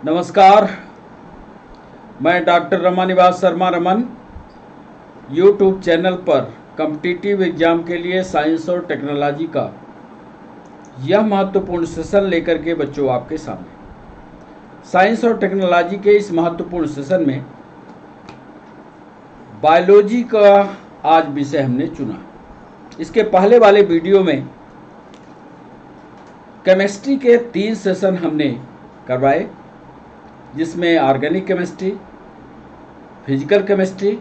नमस्कार, मैं doctor Ramanivas Sharma Raman YouTube channel पर कॉम्पिटिटिव एग्जाम के लिए साइंस और टेक्नोलॉजी का यह महत्वपूर्ण सेशन लेकर के बच्चों आपके सामने। साइंस और टेक्नोलॉजी के इस महत्वपूर्ण सेशन में बायोलॉजी का आज विषय हमने चुना। इसके पहले वाले वीडियो में केमिस्ट्री के 3 सेशन हमने करवाए, जिसमें ऑर्गेनिक केमिस्ट्री, फिजिकल केमिस्ट्री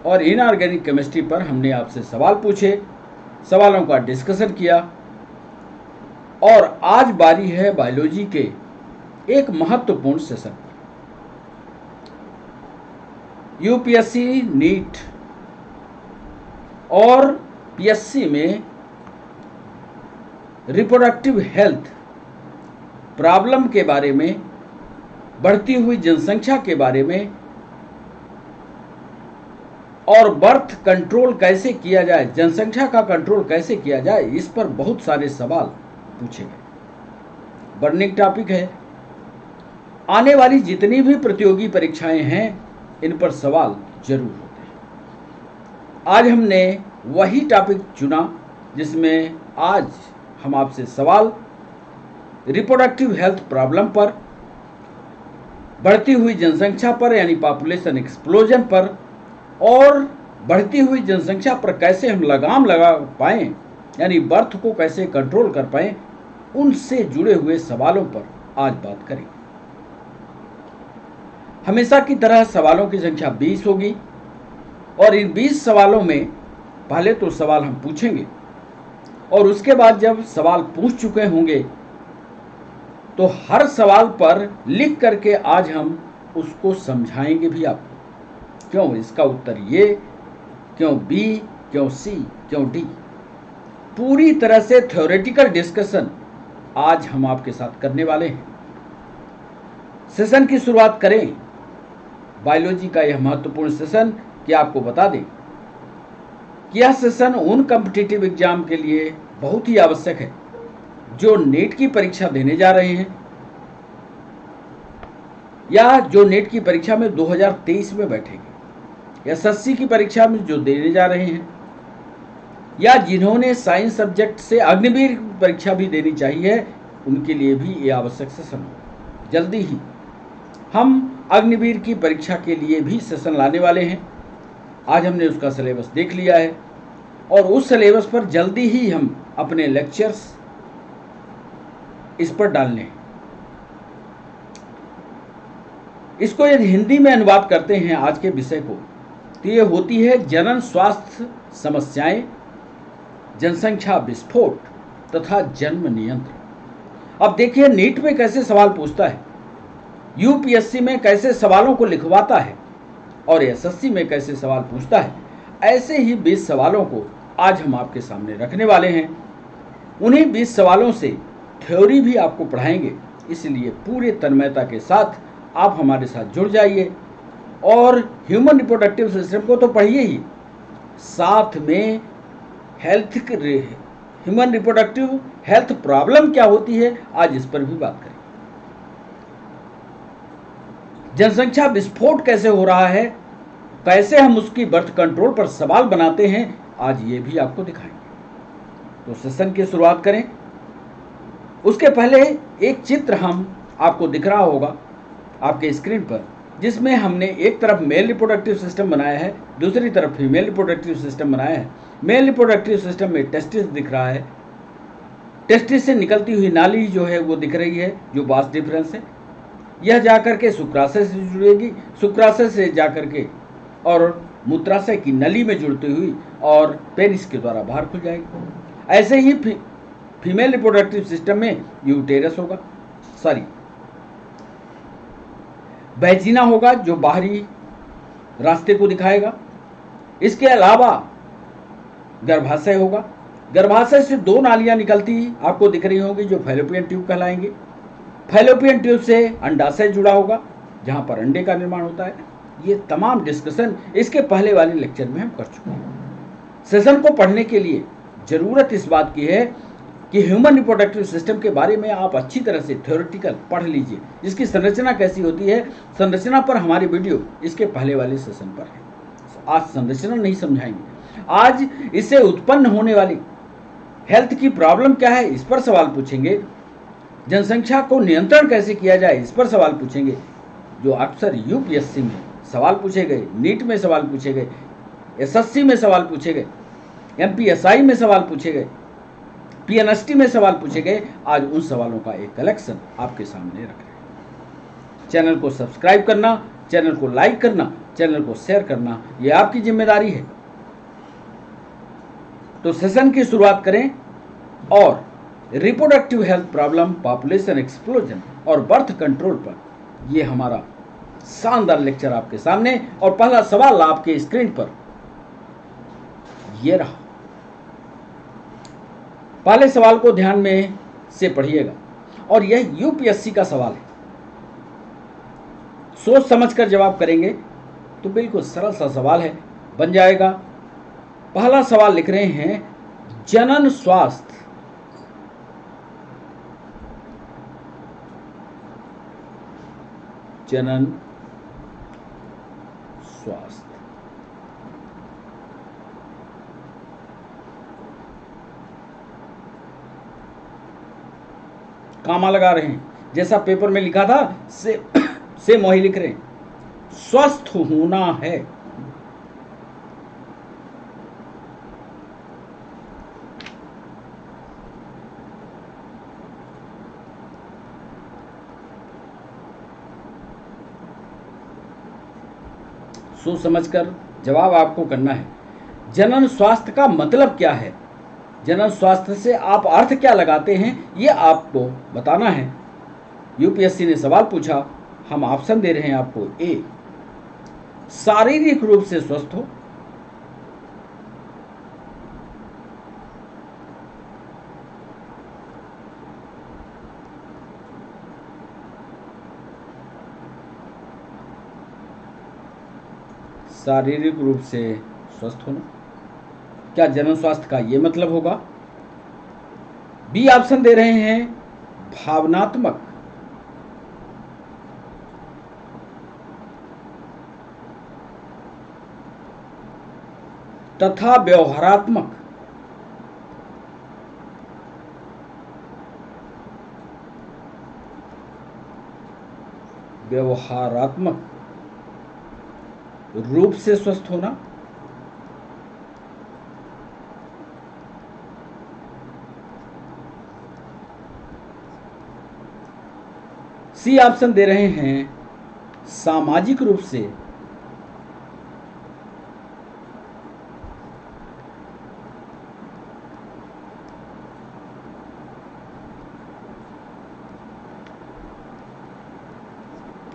और इनऑर्गेनिक केमिस्ट्री पर हमने आपसे सवाल पूछे, सवालों का डिस्कशन किया। और आज बारी है बायोलॉजी के एक महत्वपूर्ण सेशन पर। यूपीएससी, नीट और पीएससी में रिप्रोडक्टिव हेल्थ प्रॉब्लम के बारे में, बढ़ती हुई जनसंख्या के बारे में और बर्थ कंट्रोल कैसे किया जाए, जनसंख्या का कंट्रोल कैसे किया जाए, इस पर बहुत सारे सवाल पूछे गए। बर्निंग टॉपिक है। आने वाली जितनी भी प्रतियोगी परीक्षाएं हैं, इन पर सवाल जरूर होते हैं। आज हमने वही टॉपिक चुना जिसमें आज हम आपसे सवाल रिप्रोडक्टिव हेल्थ प्रॉब्लम पर, बढ़ती हुई जनसंख्या पर यानी पॉपुलेशन एक्सप्लोजन पर और बढ़ती हुई जनसंख्या पर कैसे हम लगाम लगा पाएं यानी बर्थ को कैसे कंट्रोल कर पाएं, उनसे जुड़े हुए सवालों पर आज बात करेंगे। हमेशा की तरह सवालों की संख्या 20 होगी और इन 20 सवालों में पहले तो सवाल हम पूछेंगे और उसके बाद जब सवाल पूछ चुके होंगे तो हर सवाल पर लिख करके आज हम उसको समझाएंगे भी आपको। क्यों इसका उत्तर ये, क्यों बी, क्यों सी, क्यों डी, पूरी तरह से थ्योरेटिकल डिस्कशन आज हम आपके साथ करने वाले हैं। सेशन की शुरुआत करें। बायोलॉजी का यह महत्वपूर्ण सेशन कि आपको बता दें कि यह सेशन उन कॉम्पिटिटिव एग्जाम के लिए बहुत ही आवश्यक है जो नीट की परीक्षा देने जा रहे हैं या जो नीट की परीक्षा में 2023 में बैठेंगे, एसएससी की परीक्षा में जो देने जा रहे हैं, या जिन्होंने साइंस सब्जेक्ट से अग्निवीर परीक्षा भी देनी चाहिए, उनके लिए भी ये आवश्यक सेशन हो। जल्दी ही हम अग्निवीर की परीक्षा के लिए भी सेशन लाने वाले हैं। आज हमने उसका सिलेबस देख लिया है और उस सिलेबस पर जल्दी ही हम अपने लेक्चर्स इस पर डालने हैं। इसको यदि हिंदी में अनुवाद करते हैं आज के विषय को, तो ये होती है जनन स्वास्थ्य समस्याएं, जनसंख्या विस्फोट तथा जन्म नियंत्रण। अब देखिए नीट में कैसे सवाल पूछता है, यूपीएससी में कैसे सवालों को लिखवाता है और एसएससी में कैसे सवाल पूछता है। ऐसे ही 20 सवालों को आज हम आपके सामने रखने वाले हैं। उन्हीं 20 सवालों से थ्योरी भी आपको पढ़ाएंगे, इसलिए पूरे तन्मयता के साथ आप हमारे साथ जुड़ जाइए और ह्यूमन रिप्रोडक्टिव सिस्टम को तो पढ़िए ही, साथ में ह्यूमन रिप्रोडक्टिव हेल्थ प्रॉब्लम क्या होती है, आज इस पर भी बात करें। जनसंख्या विस्फोट कैसे हो रहा है, कैसे हम उसकी बर्थ कंट्रोल पर सवाल बनाते हैं, आज ये भी आपको दिखाएंगे। तो सेशन की शुरुआत करें। उसके पहले एक चित्र हम आपको दिख रहा होगा आपके स्क्रीन पर, जिसमें हमने एक तरफ मेल रिप्रोडक्टिव सिस्टम बनाया है, दूसरी तरफ फीमेल रिप्रोडक्टिव सिस्टम बनाया है। मेल रिप्रोडक्टिव सिस्टम में टेस्टिस दिख रहा है, टेस्टिस से निकलती हुई नाली जो है वो दिख रही है, जो वास डिफरेंस है। यह जाकर के शुक्राशय से जुड़ेगी, शुक्राशय से जाकर के और मूत्राशय की नली में जुड़ती हुई और पेनिस के द्वारा बाहर खुल जाएगी। ऐसे ही फीमेल रिप्रोडक्टिव सिस्टम में यूटेरस होगा, वैजिना होगा जो बाहरी रास्ते को दिखाएगा। इसके अलावा गर्भाशय होगा, गर्भाशय से 2 नालियां निकलती आपको दिख रही होंगी जो फैलोपियन ट्यूब कहलाएंगे। फैलोपियन ट्यूब से अंडाशय जुड़ा होगा जहां पर अंडे का निर्माण होता है। ये तमाम डिस्कशन इसके पहले वाले लेक्चर में हम कर चुके हैं। सेशन को पढ़ने के लिए जरूरत इस बात की है कि ह्यूमन रिप्रोडक्टिव सिस्टम के बारे में आप अच्छी तरह से थ्योरेटिकल पढ़ लीजिए। इसकी संरचना कैसी होती है, संरचना पर हमारी वीडियो इसके पहले वाले सेशन पर है। आज संरचना नहीं समझाएंगे, आज इससे उत्पन्न होने वाली हेल्थ की प्रॉब्लम क्या है इस पर सवाल पूछेंगे। जनसंख्या को नियंत्रण कैसे किया जाए इस पर सवाल पूछेंगे, जो अक्सर यूपीएससी में सवाल पूछे गए, नीट में सवाल पूछे गए, एसएससी में सवाल पूछे गए, एमपीएसआई में सवाल पूछे गए, पीएनएसटी में सवाल पूछे गए। आज उन सवालों का एक कलेक्शन आपके सामने रख रहे हैं। चैनल को सब्सक्राइब करना, चैनल को लाइक करना, चैनल को शेयर करना, यह आपकी जिम्मेदारी है। तो सेशन की शुरुआत करें और reproductive health problem, population explosion और बर्थ कंट्रोल पर यह हमारा शानदार लेक्चर आपके सामने। और पहला सवाल आपके स्क्रीन पर यह रहा। पहले सवाल को ध्यान में से पढ़िएगा और यह यूपीएससी का सवाल है। सोच समझकर जवाब करेंगे तो बिल्कुल सरल सा सवाल है, बन जाएगा। पहला सवाल लिख रहे हैं, जनन स्वास्थ्य जनन स्वास्थ्य कामा लगा रहे हैं, जैसा पेपर में लिखा था से वही लिख रहे हैं। स्वस्थ होना है, सोच समझकर जवाब आपको करना है। जनन स्वास्थ्य का मतलब क्या है, जनन स्वास्थ्य से आप अर्थ क्या लगाते हैं, ये आपको बताना है। यूपीएससी ने सवाल पूछा, हम ऑप्शन दे रहे हैं आपको। ए, शारीरिक रूप से स्वस्थ हो, शारीरिक रूप से स्वस्थ होना, क्या जनन स्वास्थ्य का ये मतलब होगा। बी ऑप्शन दे रहे हैं, भावनात्मक तथा व्यवहारात्मक रूप से स्वस्थ होना। सी ऑप्शन दे रहे हैं, सामाजिक रूप से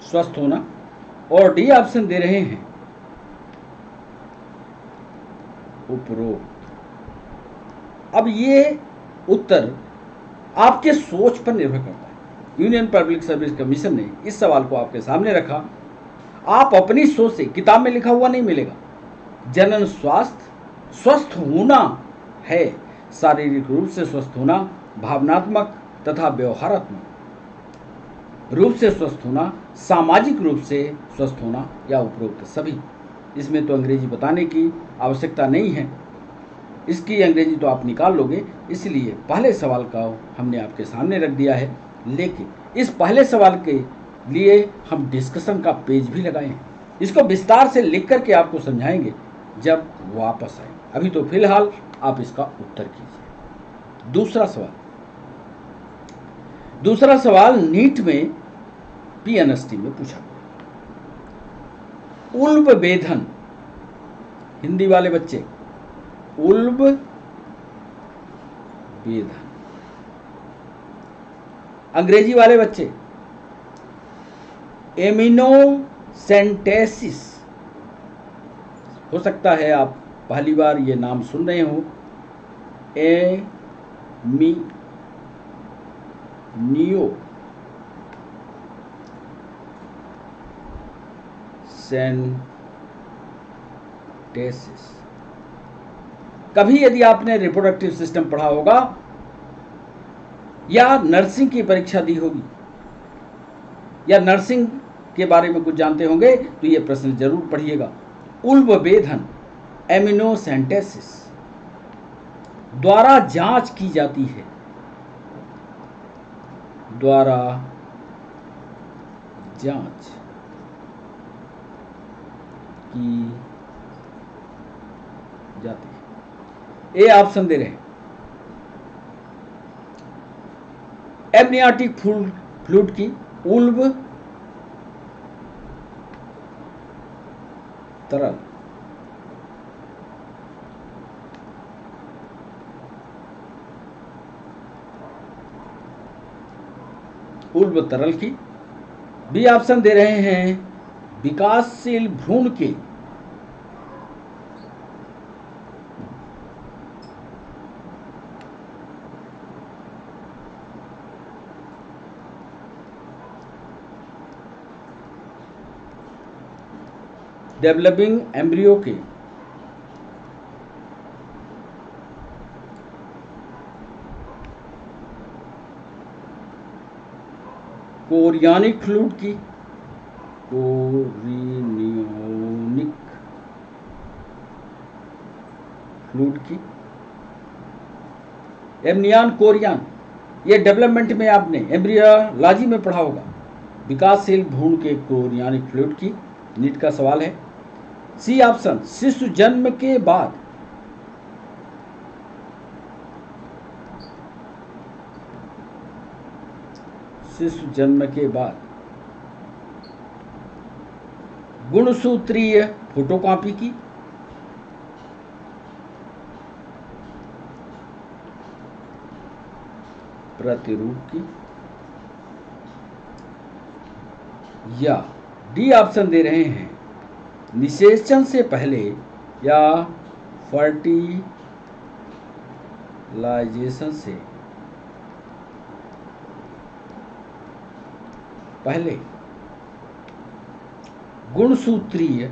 स्वस्थ होना। और डी ऑप्शन दे रहे हैं, उपरोक्त। अब ये उत्तर आपके सोच पर निर्भर करता है। यूनियन पब्लिक सर्विस कमीशन ने इस सवाल को आपके सामने रखा। आप अपनी सोच से, किताब में लिखा हुआ नहीं मिलेगा। जनन स्वास्थ्य स्वस्थ होना है, शारीरिक रूप से स्वस्थ होना, भावनात्मक तथा व्यवहारात्मक रूप से स्वस्थ होना, सामाजिक रूप से स्वस्थ होना या उपरोक्त सभी। इसमें तो अंग्रेजी बताने की आवश्यकता नहीं है, इसकी अंग्रेजी तो आप निकाल लोगे, इसलिए पहले सवाल का हमने आपके सामने रख दिया है। लेकिन इस पहले सवाल के लिए हम डिस्कशन का पेज भी लगाए हैं, इसको विस्तार से लिख करके आपको समझाएंगे जब वापस आए। अभी तो फिलहाल आप इसका उत्तर कीजिए। दूसरा सवाल नीट में, पीएनएसटी में पूछा गया। उल्ब वेधन, हिंदी वाले बच्चे, उल्ब वेधन। अंग्रेजी वाले बच्चे, एमिनोसेंटेसिस। हो सकता है आप पहली बार ये नाम सुन रहे हो। एमिनोसेंटेसिस। कभी यदि आपने रिप्रोडक्टिव सिस्टम पढ़ा होगा या नर्सिंग की परीक्षा दी होगी या नर्सिंग के बारे में कुछ जानते होंगे तो ये प्रश्न जरूर पढ़िएगा। उल्बेधन एमिनोसेंटेसिस द्वारा जांच की जाती है, द्वारा जांच की जाती है। ए ऑप्शन दे रहे हैं। एमनियाटिक फ्लूइड की, उल्ब तरल, उल्ब तरल की। बी ऑप्शन दे रहे हैं विकासशील भ्रूण के, डेवलपिंग एम्ब्रियो के, कोरियानिक फ्लूइड की, कोरिनियोनिक फ्लूइड की, एमनियान कोरियान, ये डेवलपमेंट में आपने एम्ब्रियोलॉजी में पढ़ा होगा। विकासशील भ्रूण के कोरियानिक फ्लूइड की, नीट का सवाल है। सी ऑप्शन शिशु जन्म के बाद, शिशु जन्म के बाद गुणसूत्रीय फोटोकॉपी की, प्रतिरूप की, या डी ऑप्शन दे रहे हैं निषेचन से पहले या फर्टिलाइजेशन से पहले गुणसूत्रीय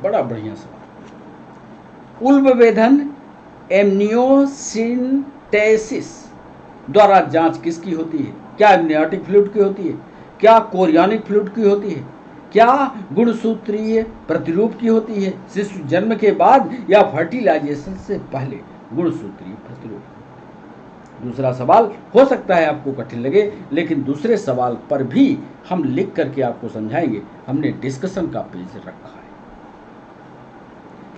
बड़ा बढ़िया सवाल। उल्बेधन एमनियोसेंटेसिस द्वारा जांच किसकी होती है? क्या एमनियोटिक फ्लूइड की होती है? क्या कोरियानिक फ्लूइड की होती है? क्या गुणसूत्रीय प्रतिरूप की होती है? शिशु जन्म के बाद या फर्टिलाइजेशन से पहले गुणसूत्रीय प्रतिरूप। दूसरा सवाल हो सकता है आपको कठिन लगे, लेकिन दूसरे सवाल पर भी हम लिख करके आपको समझाएंगे। हमने डिस्कशन का पेज रखा है।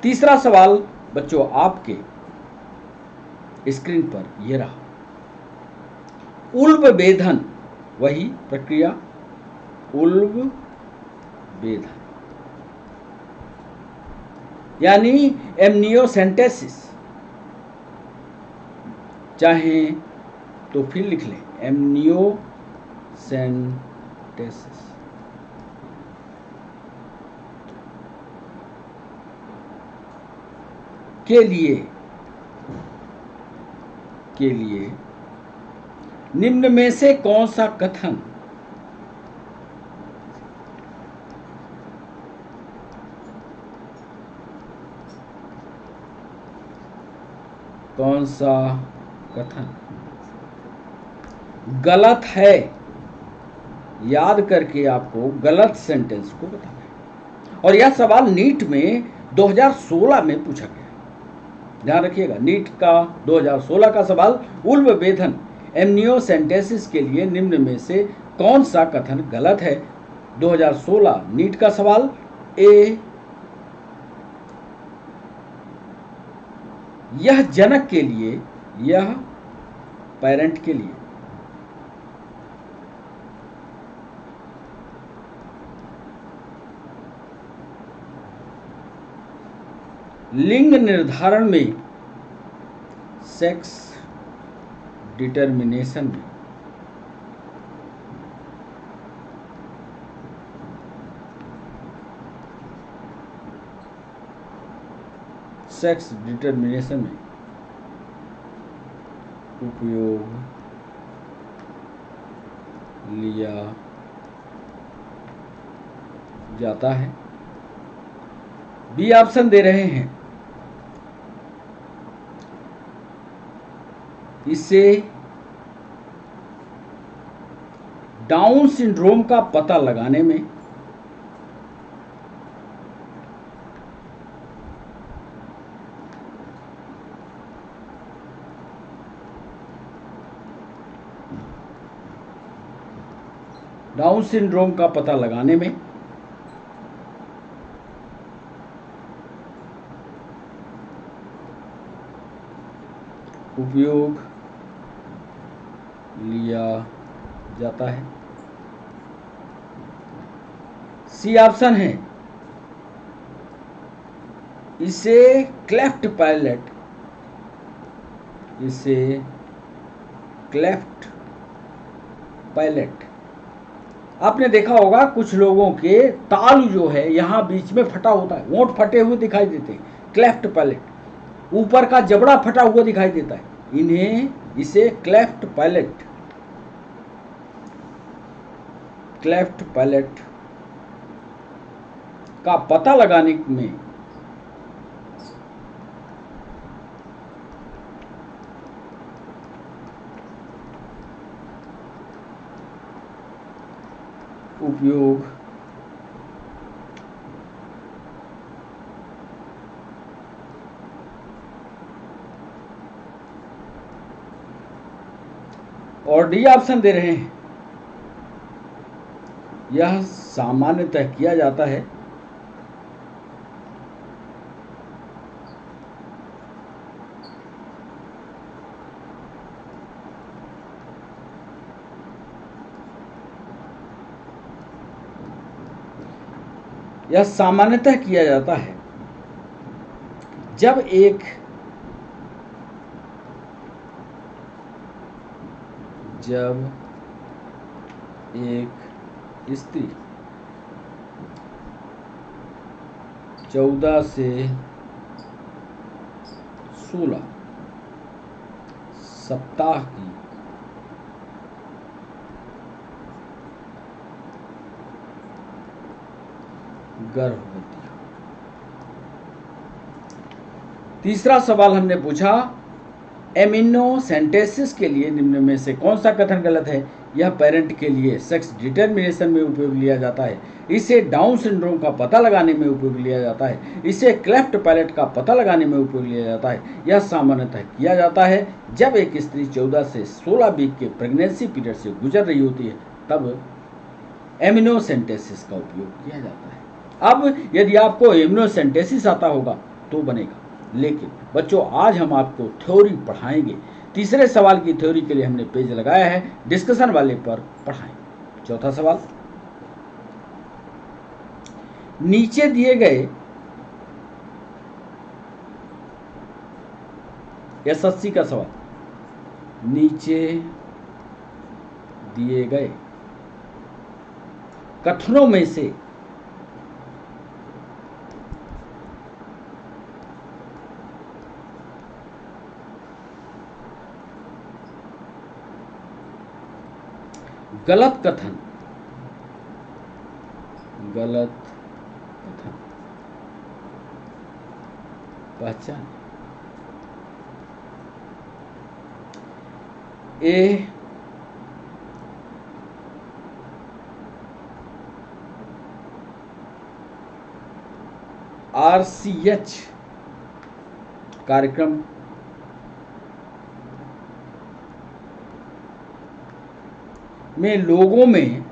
तीसरा सवाल बच्चों आपके स्क्रीन पर यह रहा। उल्बेधन, वही प्रक्रिया उल्बेधन यानी एमनियोसेंटेसिस, चाहे तो फिर लिख लें एमनियोसेंटेसिस, के लिए निम्न में से कौन सा कथन गलत है? याद करके आपको गलत सेंटेंस को बताना है। और यह सवाल नीट में 2016 में पूछा गया। ध्यान रखिएगा, नीट का 2016 का सवाल, उल्बेधन एमनियोसेंटेसिस के लिए निम्न में से कौन सा कथन गलत है? 2016 नीट का सवाल। ए, यह जनक के लिए, यह पेरेंट के लिए। लिंग निर्धारण में, सेक्स डिटर्मिनेशन में, सेक्स डिटर्मिनेशन में उपयोग लिया जाता है। बी ऑप्शन दे रहे हैं, इससे डाउन सिंड्रोम का पता लगाने में उपयोग लिया जाता है। सी ऑप्शन है, इसे क्लेफ्ट पैलेट आपने देखा होगा कुछ लोगों के तालु जो है यहां बीच में फटा होता है, होंठ फटे हुए दिखाई देते हैं, क्लेफ्ट पैलेट, ऊपर का जबड़ा फटा हुआ दिखाई देता है, इसे क्लेफ्ट पैलेट का पता लगाने में उपयोग और डी ऑप्शन दे रहे हैं, यह सामान्यतः किया जाता है जब एक स्त्री 14 से 16 सप्ताह की गर्भवती। तीसरा सवाल हमने पूछा, एमिनोसेंटेसिस के लिए निम्न में से कौन सा कथन गलत है? यह पेरेंट के लिए सेक्स डिटर्मिनेशन में उपयोग लिया जाता है, इसे डाउन सिंड्रोम का पता लगाने में उपयोग लिया जाता है, इसे क्लेफ्ट पैलेट का पता लगाने में उपयोग लिया जाता है। यह सामान्यतः किया जाता है जब एक स्त्री 14 से 16 वीक के प्रेगनेंसी पीरियड से गुजर रही होती है, तब एमिनोसेंटेसिस का उपयोग किया जाता है। अब यदि आपको एमिनोसेंटेसिस आता होगा तो बनेगा, लेकिन बच्चों आज हम आपको थ्योरी पढ़ाएंगे। तीसरे सवाल की थ्योरी के लिए हमने पेज लगाया है, डिस्कशन वाले पर पढ़ाएंगे। चौथा सवाल, नीचे दिए गए एसएससी का सवाल, नीचे दिए गए कथनों में से गलत कथन पहचान। ए RCH कार्यक्रम में लोगों में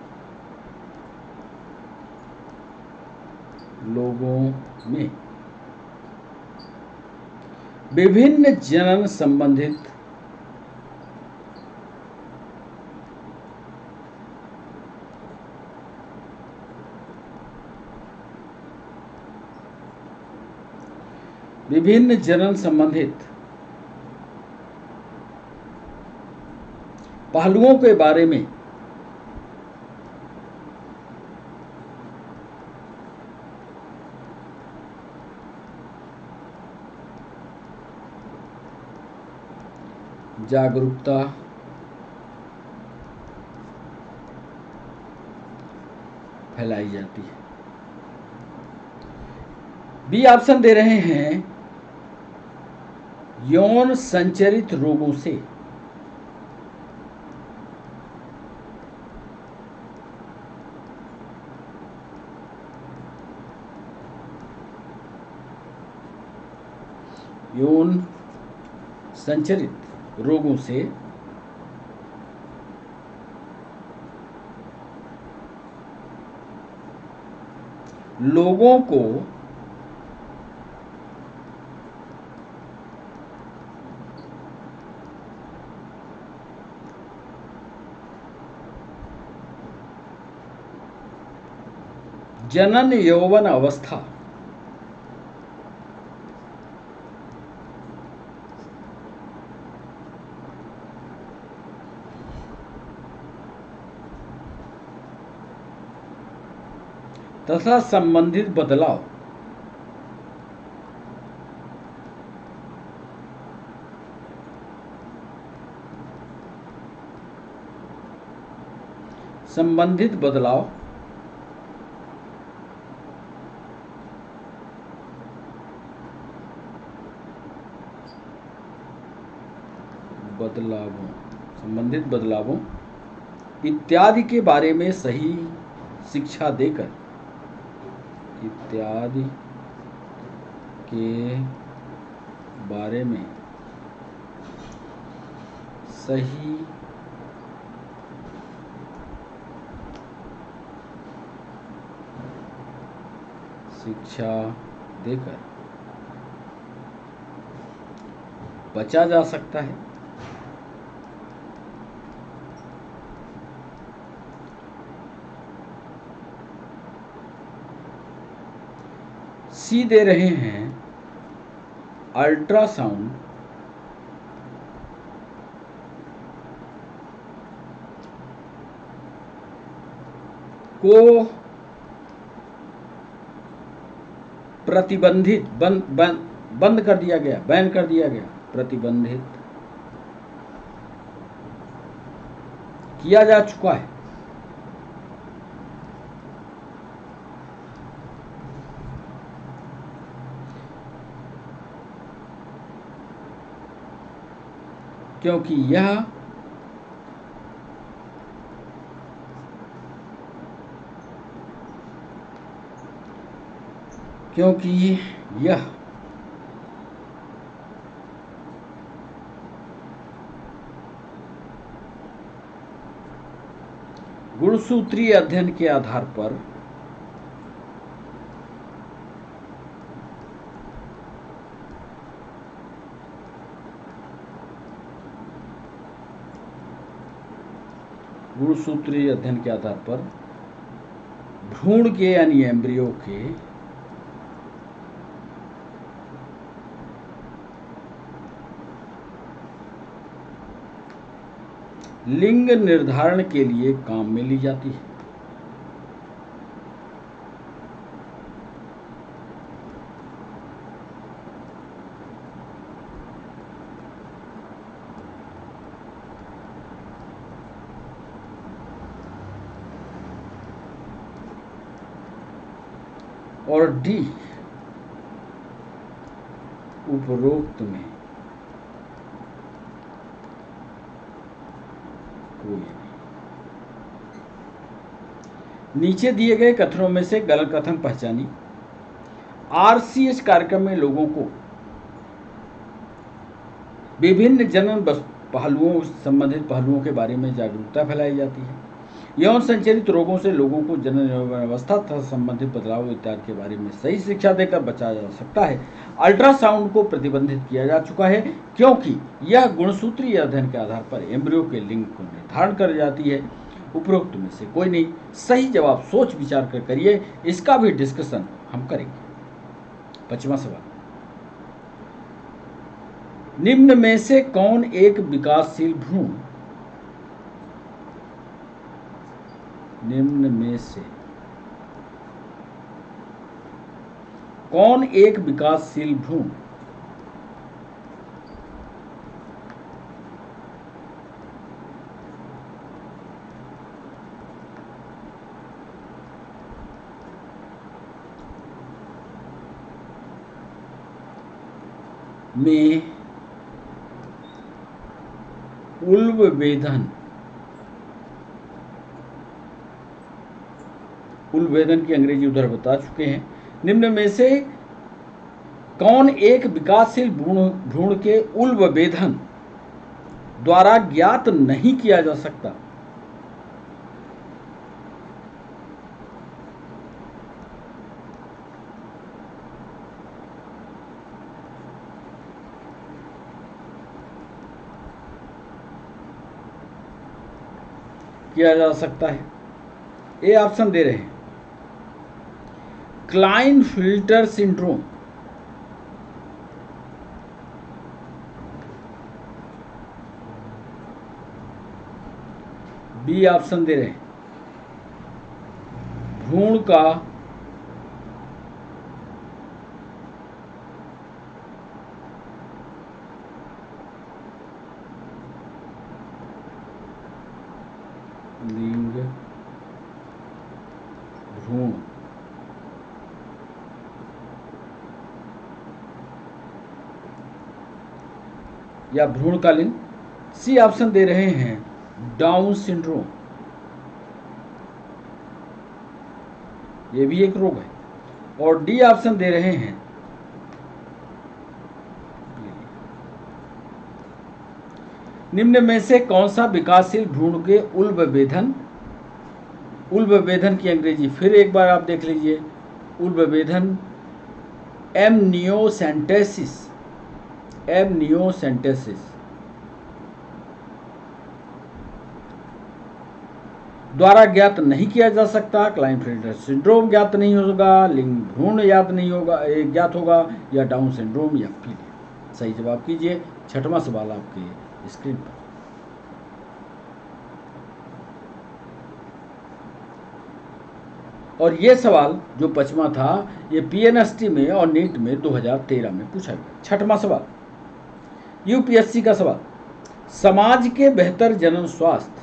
विभिन्न जनन संबंधित पहलुओं के बारे में जागरूकता फैलाई जाती है। बी ऑप्शन दे रहे हैं यौन संचरित रोगों से। यौन संचरित रोगों से। लोगों को जनन यौवन अवस्था तथा संबंधित बदलाव संबंधित बदलाव संबंधित बदलावों इत्यादि के बारे में सही शिक्षा देकर, इत्यादि के बारे में सही शिक्षा देकर बचा जा सकता है। सी दे रहे हैं अल्ट्रासाउंड को प्रतिबंधित बंद कर दिया गया, बैन कर दिया गया, प्रतिबंधित किया जा चुका है। क्योंकि यह गुणसूत्रीय अध्ययन के आधार पर भ्रूण के यानी एम्ब्रियो के लिंग निर्धारण के लिए काम में ली जाती है। और डी उपरोक्त में कोई नहीं। नीचे दिए गए कथनों में से गलत कथन पहचानी। आरसीएच कार्यक्रम में लोगों को विभिन्न जनन पहलुओं संबंधित पहलुओं के बारे में जागरूकता फैलाई जाती है। यौन संचरित रोगों से लोगों को जनन अवस्था तथा संबंधित बदलाव इत्यादि के बारे में सही शिक्षा देकर बचाया जा सकता है। अल्ट्रासाउंड को प्रतिबंधित किया जा चुका है क्योंकि यह गुणसूत्रीय अध्ययन के आधार पर एम्ब्रियो के लिंग को निर्धारण कर जाती है। उपरोक्त में से कोई नहीं। सही जवाब सोच विचार कर करिए, इसका भी डिस्कशन हम करेंगे। 5वां सवाल, निम्न में से कौन एक विकासशील भ्रूण में उल्बेधन की अंग्रेजी उधर बता चुके हैं। निम्न में से कौन एक विकासशील भ्रूण के उल्बेधन द्वारा ज्ञात नहीं किया जा सकता? किया जा सकता है। ए ऑप्शन दे रहे हैं क्लाइनफिल्टर सिंड्रोम, बी ऑप्शन दे रहे हैं भ्रूण का लिंग भ्रूण या भ्रूण का लिंग। सी ऑप्शन दे रहे हैं डाउन सिंड्रोम, ये भी एक रोग है। और डी ऑप्शन दे रहे हैं निम्न में से कौन सा विकासशील भ्रूण के उल्बेधन की अंग्रेजी फिर एक बार आप देख लीजिए, उल्बेधन एमनियोसेंटेसिस द्वारा ज्ञात नहीं किया जा सकता। क्लाइनफिल्टर सिंड्रोम ज्ञात नहीं होगा, लिंग भ्रूण ज्ञात नहीं होगा, ज्ञात होगा, या डाउन सिंड्रोम या पीलिया। सही जवाब कीजिए। छठवां सवाल आपके स्क्रीन पर। और ये सवाल जो पचवां था ये पीएनएसटी में और नीट में 2013 में पूछा गया। छठवां सवाल यूपीएससी का सवाल, समाज के बेहतर जनन स्वास्थ्य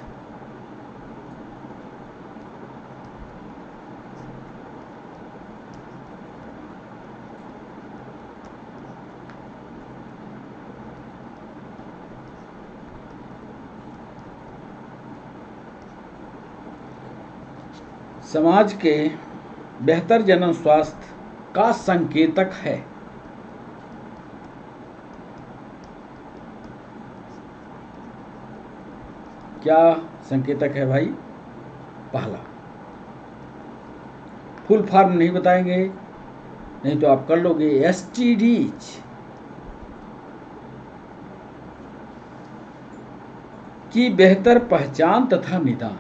समाज के बेहतर जनन स्वास्थ्य का संकेतक है। क्या संकेतक है भाई? पहला, फुल फॉर्म नहीं बताएंगे, नहीं तो आप कर लोगे, एसटीडीज की बेहतर पहचान तथा निदान।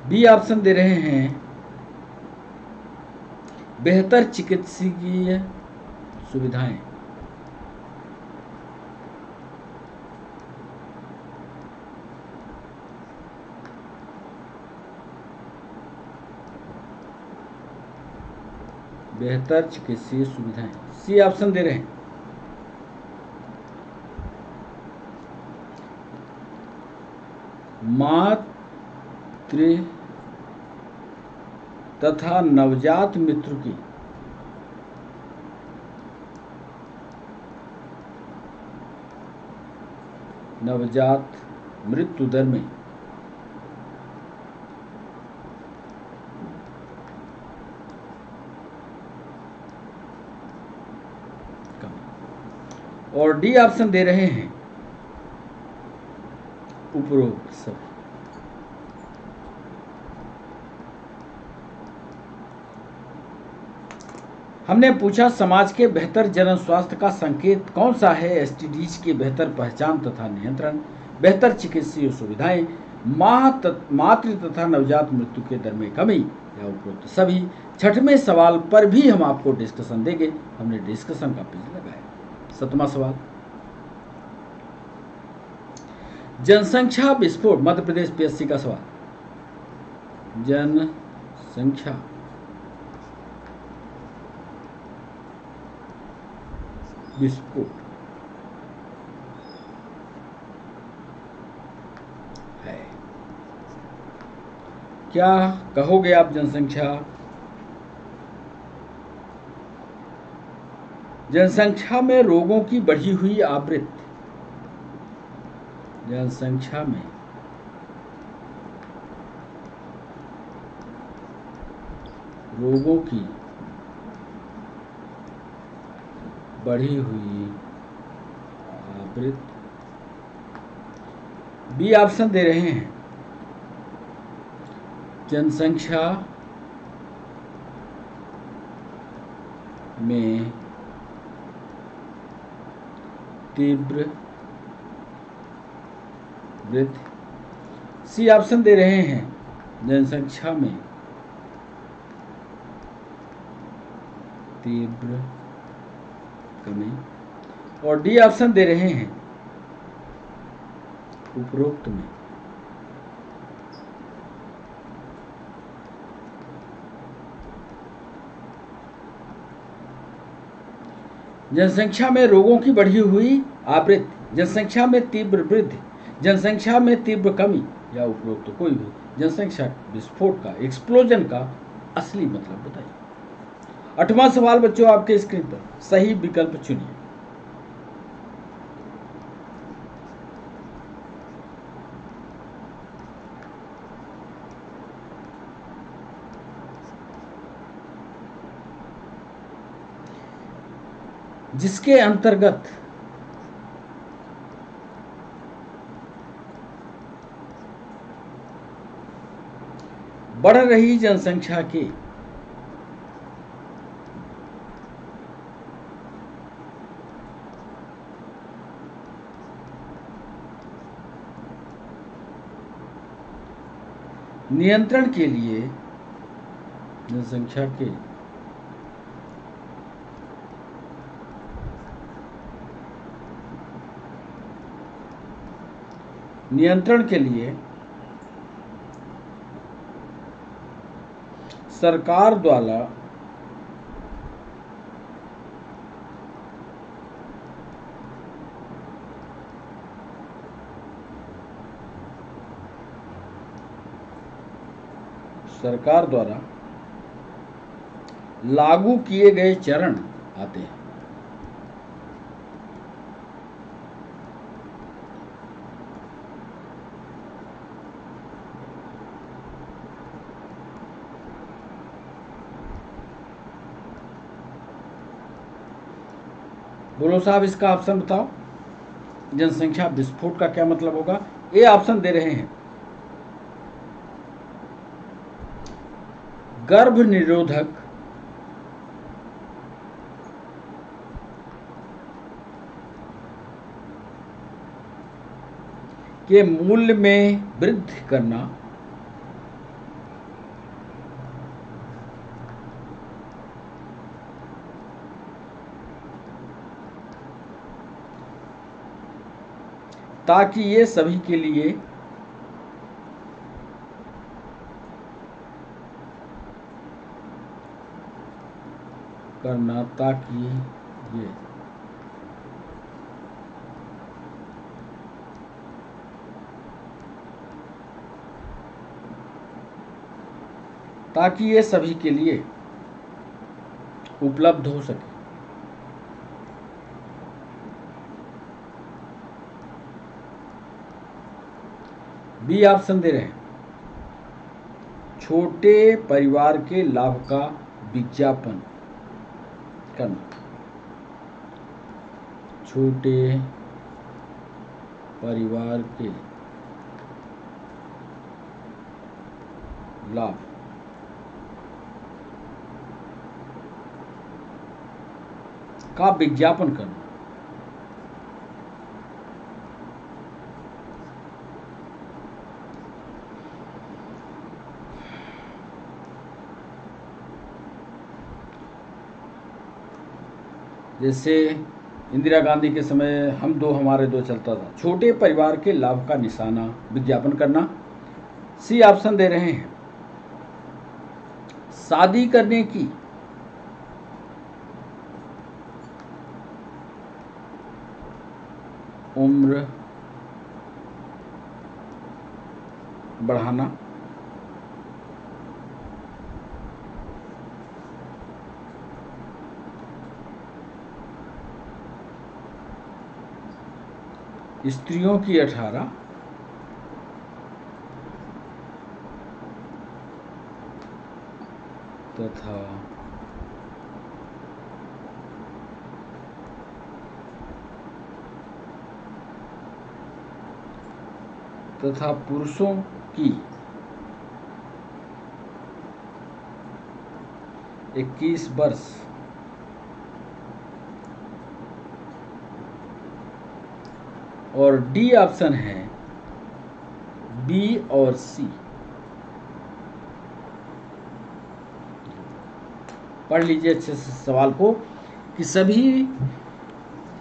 बी ऑप्शन दे रहे हैं बेहतर चिकित्सकीय सुविधाएं। बेहतर चिकित्सीय सुविधाएं। सी ऑप्शन दे रहे हैं मातृ तथा नवजात मृत्यु की मृत्यु दर में कमी। और डी ऑप्शन दे रहे हैं उपरोक्त सब। हमने पूछा समाज के बेहतर जनन स्वास्थ्य का संकेत कौन सा है? एसटीडीज की बेहतर पहचान तथा नियंत्रण, बेहतर चिकित्सीय सुविधाएं, मातृ तथा नवजात मृत्यु के दर में कमी, या उपरोक्त सभी। छठवें सवाल पर भी हम आपको डिस्कशन देंगे, हमने डिस्कशन का पेज लगाया। सातवां सवाल जनसंख्या विस्फोट, मध्य प्रदेश पीएससी का सवाल। जनसंख्या विस्फोट क्या कहोगे आप जनसंख्या में रोगों की बढ़ी हुई आवृत्ति, जनसंख्या में रोगों की बढ़ी हुई आवृत्ति। बी ऑप्शन दे रहे हैं, जनसंख्या में तीव्र वृद्धि। सी ऑप्शन दे रहे हैं, जनसंख्या में तीव्र कमी। और डी ऑप्शन दे रहे हैं, उपरोक्त में जनसंख्या में रोगों की बढ़ी हुई आवृत्ति, जनसंख्या में तीव्र वृद्धि, जनसंख्या में तीव्र कमी या उपरोक्त कोई भी जनसंख्या विस्फोट का, एक्सप्लोजन का असली मतलब बताइए। 8वां सवाल बच्चों आपके स्क्रीन पर, सही विकल्प चुनिए। जिसके अंतर्गत बढ़ रही जनसंख्या के नियंत्रण के लिए, जनसंख्या के नियंत्रण के लिए सरकार द्वारा लागू किए गए चरण आते हैं। बोलो साहब, इसका ऑप्शन बताओ, जनसंख्या विस्फोट का क्या मतलब होगा। ए ऑप्शन दे रहे हैं, गर्भ निरोधक के मूल्य में वृद्धि करना, ताकि ये सभी के लिए करना, ताकि ये सभी के लिए उपलब्ध हो सके। बी ऑप्शन दे रहे हैं, छोटे परिवार के लाभ का विज्ञापन करना, छोटे परिवार के लाभ का विज्ञापन करना। जैसे इंदिरा गांधी के समय हम दो हमारे दो चलता था, छोटे परिवार के लाभ का निशाना विज्ञापन करना। सी ऑप्शन दे रहे हैं, शादी करने की उम्र बढ़ाना, स्त्रियों की 18 तथा पुरुषों की 21 वर्ष और डी ऑप्शन है बी और सी। पढ़ लीजिए अच्छे से सवाल को कि सभी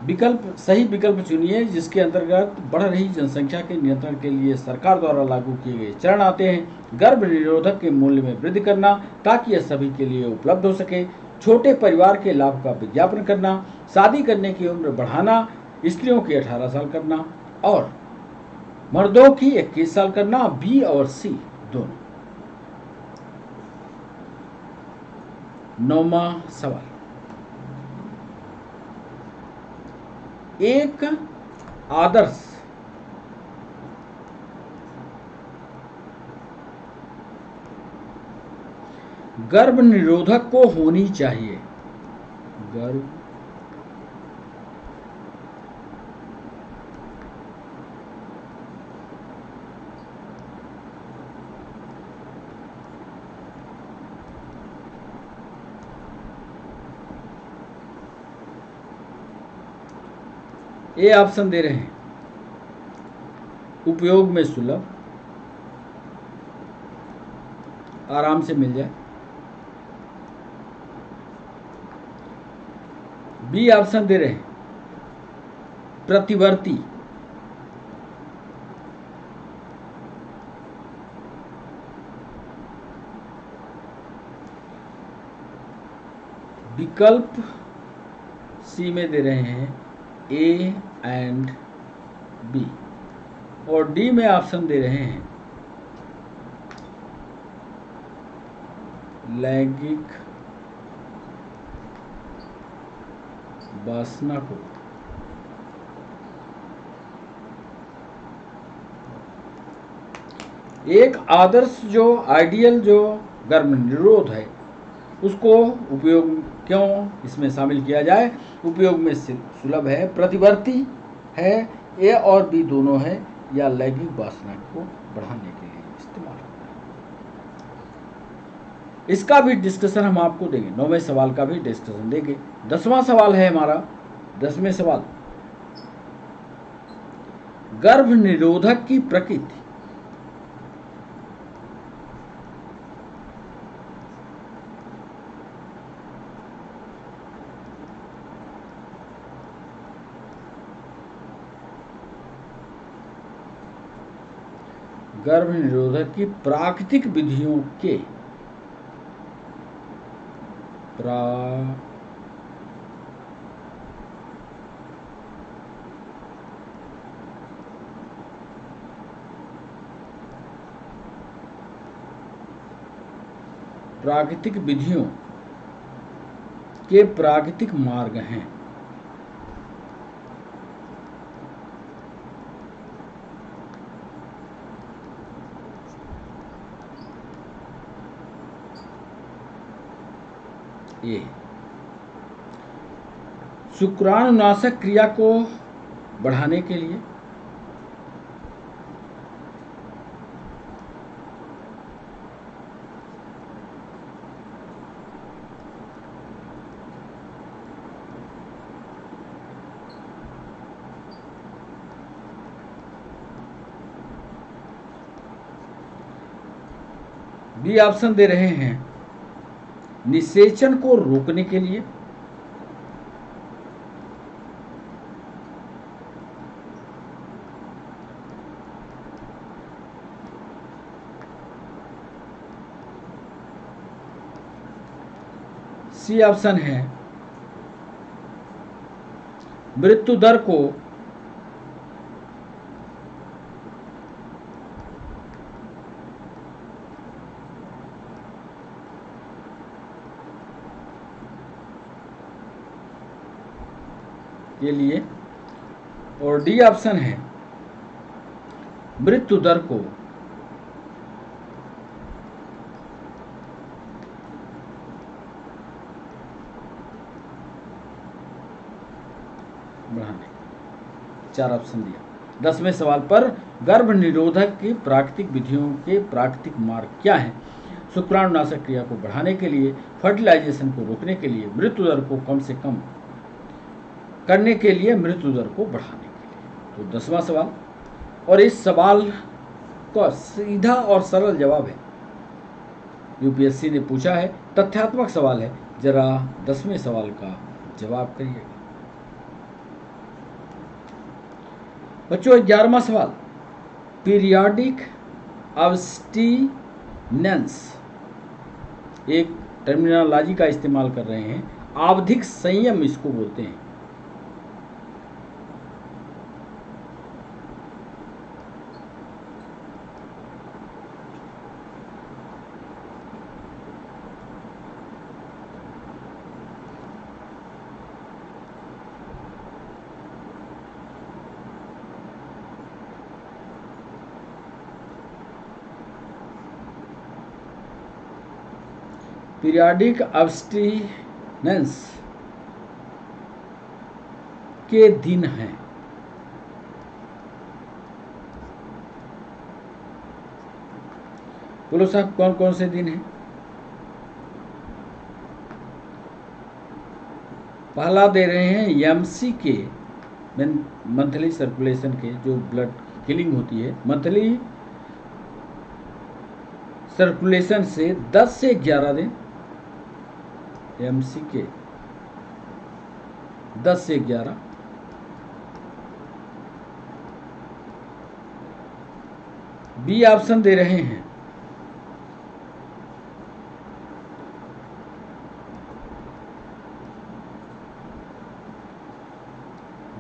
सही विकल्प चुनिए जिसके अंतर्गत बढ़ रही जनसंख्या के नियंत्रण के लिए सरकार द्वारा लागू किए गए चरण आते हैं। गर्भ निरोधक के मूल्य में वृद्धि करना ताकि यह सभी के लिए उपलब्ध हो सके, छोटे परिवार के लाभ का विज्ञापन करना, शादी करने की उम्र बढ़ाना, स्त्रियों की 18 साल करना और मर्दों की 21 साल करना। बी और सी दोनों। 9वां सवाल, एक आदर्श गर्भ निरोधक को होनी चाहिए। गर्भ ए ऑप्शन दे रहे हैं उपयोग में सुलभ, आराम से मिल जाए। बी ऑप्शन दे रहे हैं प्रतिवर्ती, विकल्प सी में दे रहे हैं ए एंड बी और डी में ऑप्शन दे रहे हैं लैंगिक वासना को। एक आदर्श जो आइडियल जो गर्भ निरोध है उसको उपयोग क्यों इसमें शामिल किया जाए? उपयोग में सुलभ है, प्रतिवर्ती है, ए और बी दोनों है, या लैंगिक वासना को बढ़ाने के लिए इस्तेमाल होता है। इसका भी डिस्कशन हम आपको देंगे, 9वें सवाल का भी डिस्कशन देंगे। 10वां सवाल है हमारा, 10वें सवाल, गर्भ निरोधक की प्रकृति। गर्भ निरोधक की प्राकृतिक विधियों के प्राकृतिक विधियों के प्राकृतिक मार्ग हैं। ये शुक्राणुनाशक क्रिया को बढ़ाने के लिए, बी ऑप्शन दे रहे हैं निषेचन को रोकने के लिए, सी ऑप्शन है मृत्यु दर को के लिए, और डी ऑप्शन है मृत्यु दर को बढ़ाने, 4 ऑप्शन दिया। 10वें सवाल पर गर्भ निरोधक की प्राकृतिक विधियों के प्राकृतिक मार्ग क्या हैं? शुक्राणुनाशक क्रिया को बढ़ाने के लिए, फर्टिलाइजेशन को रोकने के लिए, मृत्यु दर को कम से कम करने के लिए, मृत्यु दर को बढ़ाने के लिए। तो 10वां सवाल, और इस सवाल का सीधा और सरल जवाब है, यूपीएससी ने पूछा है, तथ्यात्मक सवाल है। जरा 10वें सवाल का जवाब करिएगा बच्चों। 11वां सवाल, पीरियाडिक अब्स्टिनेंस, एक टर्मिनोलॉजी का इस्तेमाल कर रहे हैं, आवधिक संयम इसको बोलते हैं। पीरियाडिक अब्स्टिनेंस के दिन हैं। बोलो साहब, कौन कौन से दिन हैं? पहला दे रहे हैं एमसी के, मंथली सर्कुलेशन के, जो ब्लड किलिंग होती है, मंथली सर्कुलेशन से 10 से 11 दिन, एमसी के 10 से 11। बी ऑप्शन दे रहे हैं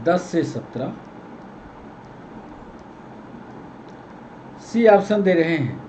10 से 17। सी ऑप्शन दे रहे हैं 17।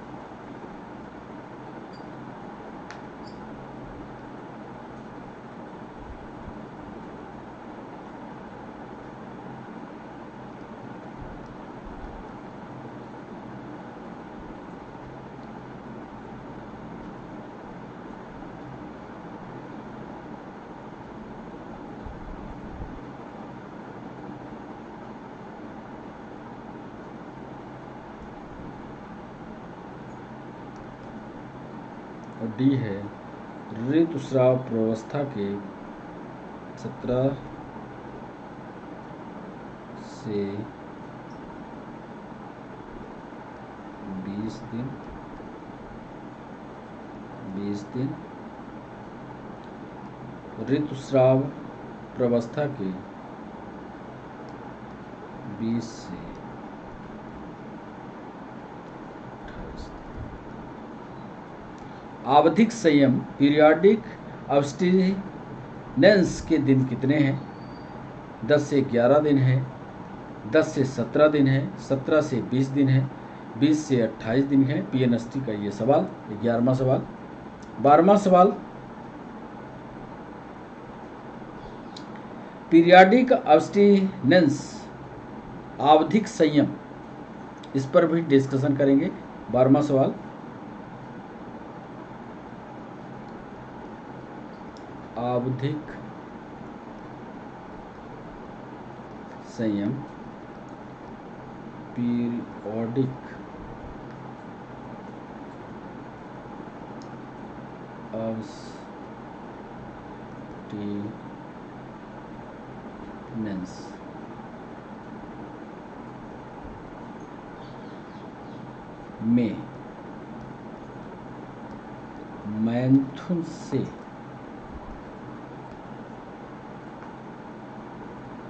और डी है ऋतुस्राव प्रावस्था के 17 से 20 दिन, 20 दिन, ऋतुस्राव प्रावस्था के 20 से 28। आवधिक संयम, पीरियाडिक अब्स्टिनेंस के दिन कितने हैं? 10 से 11 दिन है, 10 से 17 दिन है, 17 से 20 दिन है, 20 से 28 दिन है। पीएनएसटी का ये सवाल 11वां सवाल। 12वां सवाल, पीरियाडिक अब्स्टिनेंस, आवधिक संयम, इस पर भी डिस्कशन करेंगे। 12वां सवाल, आवधिक संयम, पीरियोडिक अब्स्टिनेंस में मैथुन से,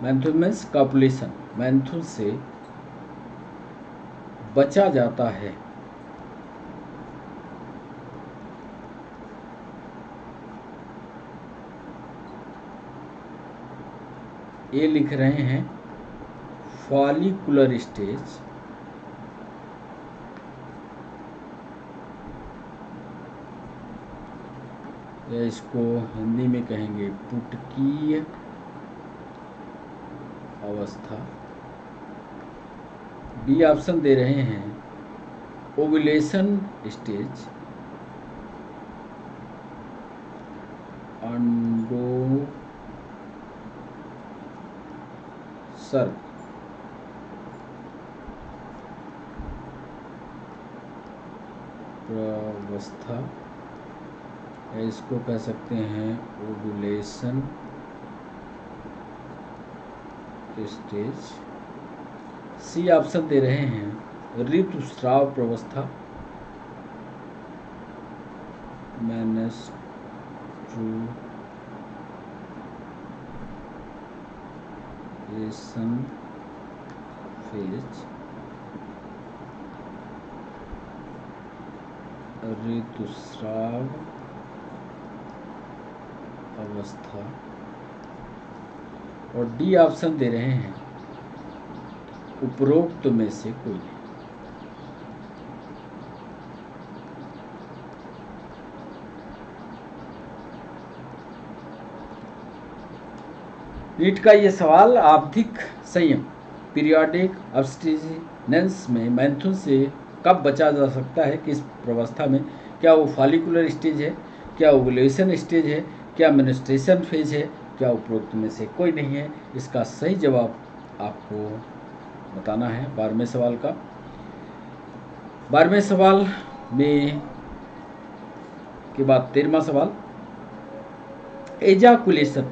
मैथुन मीन्स कॉपुलेशन, मैथुन से बचा जाता है। ये लिख रहे हैं फॉलिकुलर स्टेज, या इसको हिंदी में कहेंगे पुटकीय अवस्था, बी ऑप्शन दे रहे हैं ओव्यूलेशन स्टेज, अंडोत्सर्ग, प्रावस्था, इसको कह सकते हैं ओव्यूलेशन स्टेज। सी ऑप्शन दे रहे हैं ऋतुस्राव प्रावस्था, मेंस्ट्रुएशन फेज, ऋतुस्राव अवस्था। और डी ऑप्शन दे रहे हैं उपरोक्त में से कोई नहीं। नीट का ये सवाल आवधिक संयम पीरियोडिक अब्स्टिनेंस में मैथुन से कब बचा जा सकता है, किस प्रावस्था में? क्या वो फॉलिकुलर स्टेज है, क्या ओव्यूलेशन स्टेज है, क्या मेंस्ट्रुएशन फेज है, क्या उपरोक्त में से कोई नहीं है? इसका सही जवाब आपको बताना है 12वें सवाल का। 12वें सवाल में के बाद 13वां सवाल, एजाकुलेशन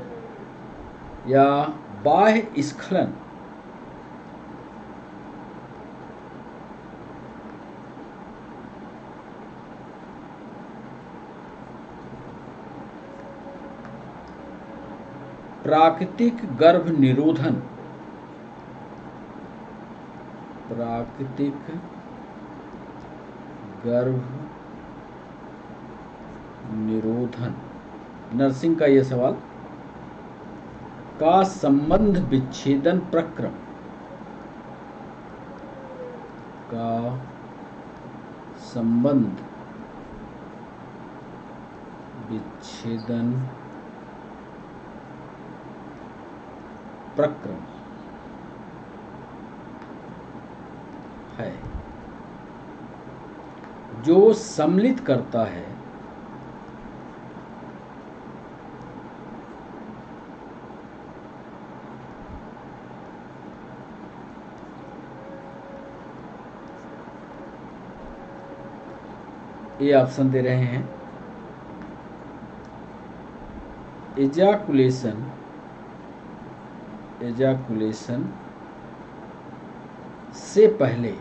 या बाह्य स्खलन प्राकृतिक गर्भ निरोधन, प्राकृतिक गर्भ निरोधन, नर्सिंग का यह सवाल, का संबंध विच्छेदन प्रक्रम, का संबंध विच्छेदन प्रक्रम है जो सम्मिलित करता है ये ऑप्शन दे रहे हैं एजाकुलेशन से पहले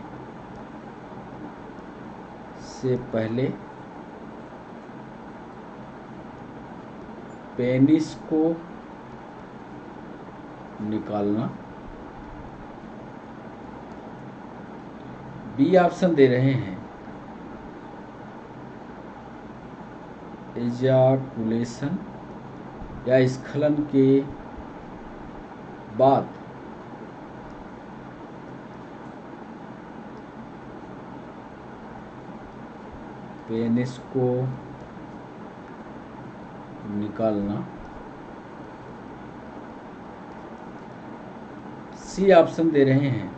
पेनिस को निकालना। बी ऑप्शन दे रहे हैं एजाकुलेशन या स्खलन के बाद पेनिस को निकालना। सी ऑप्शन दे रहे हैं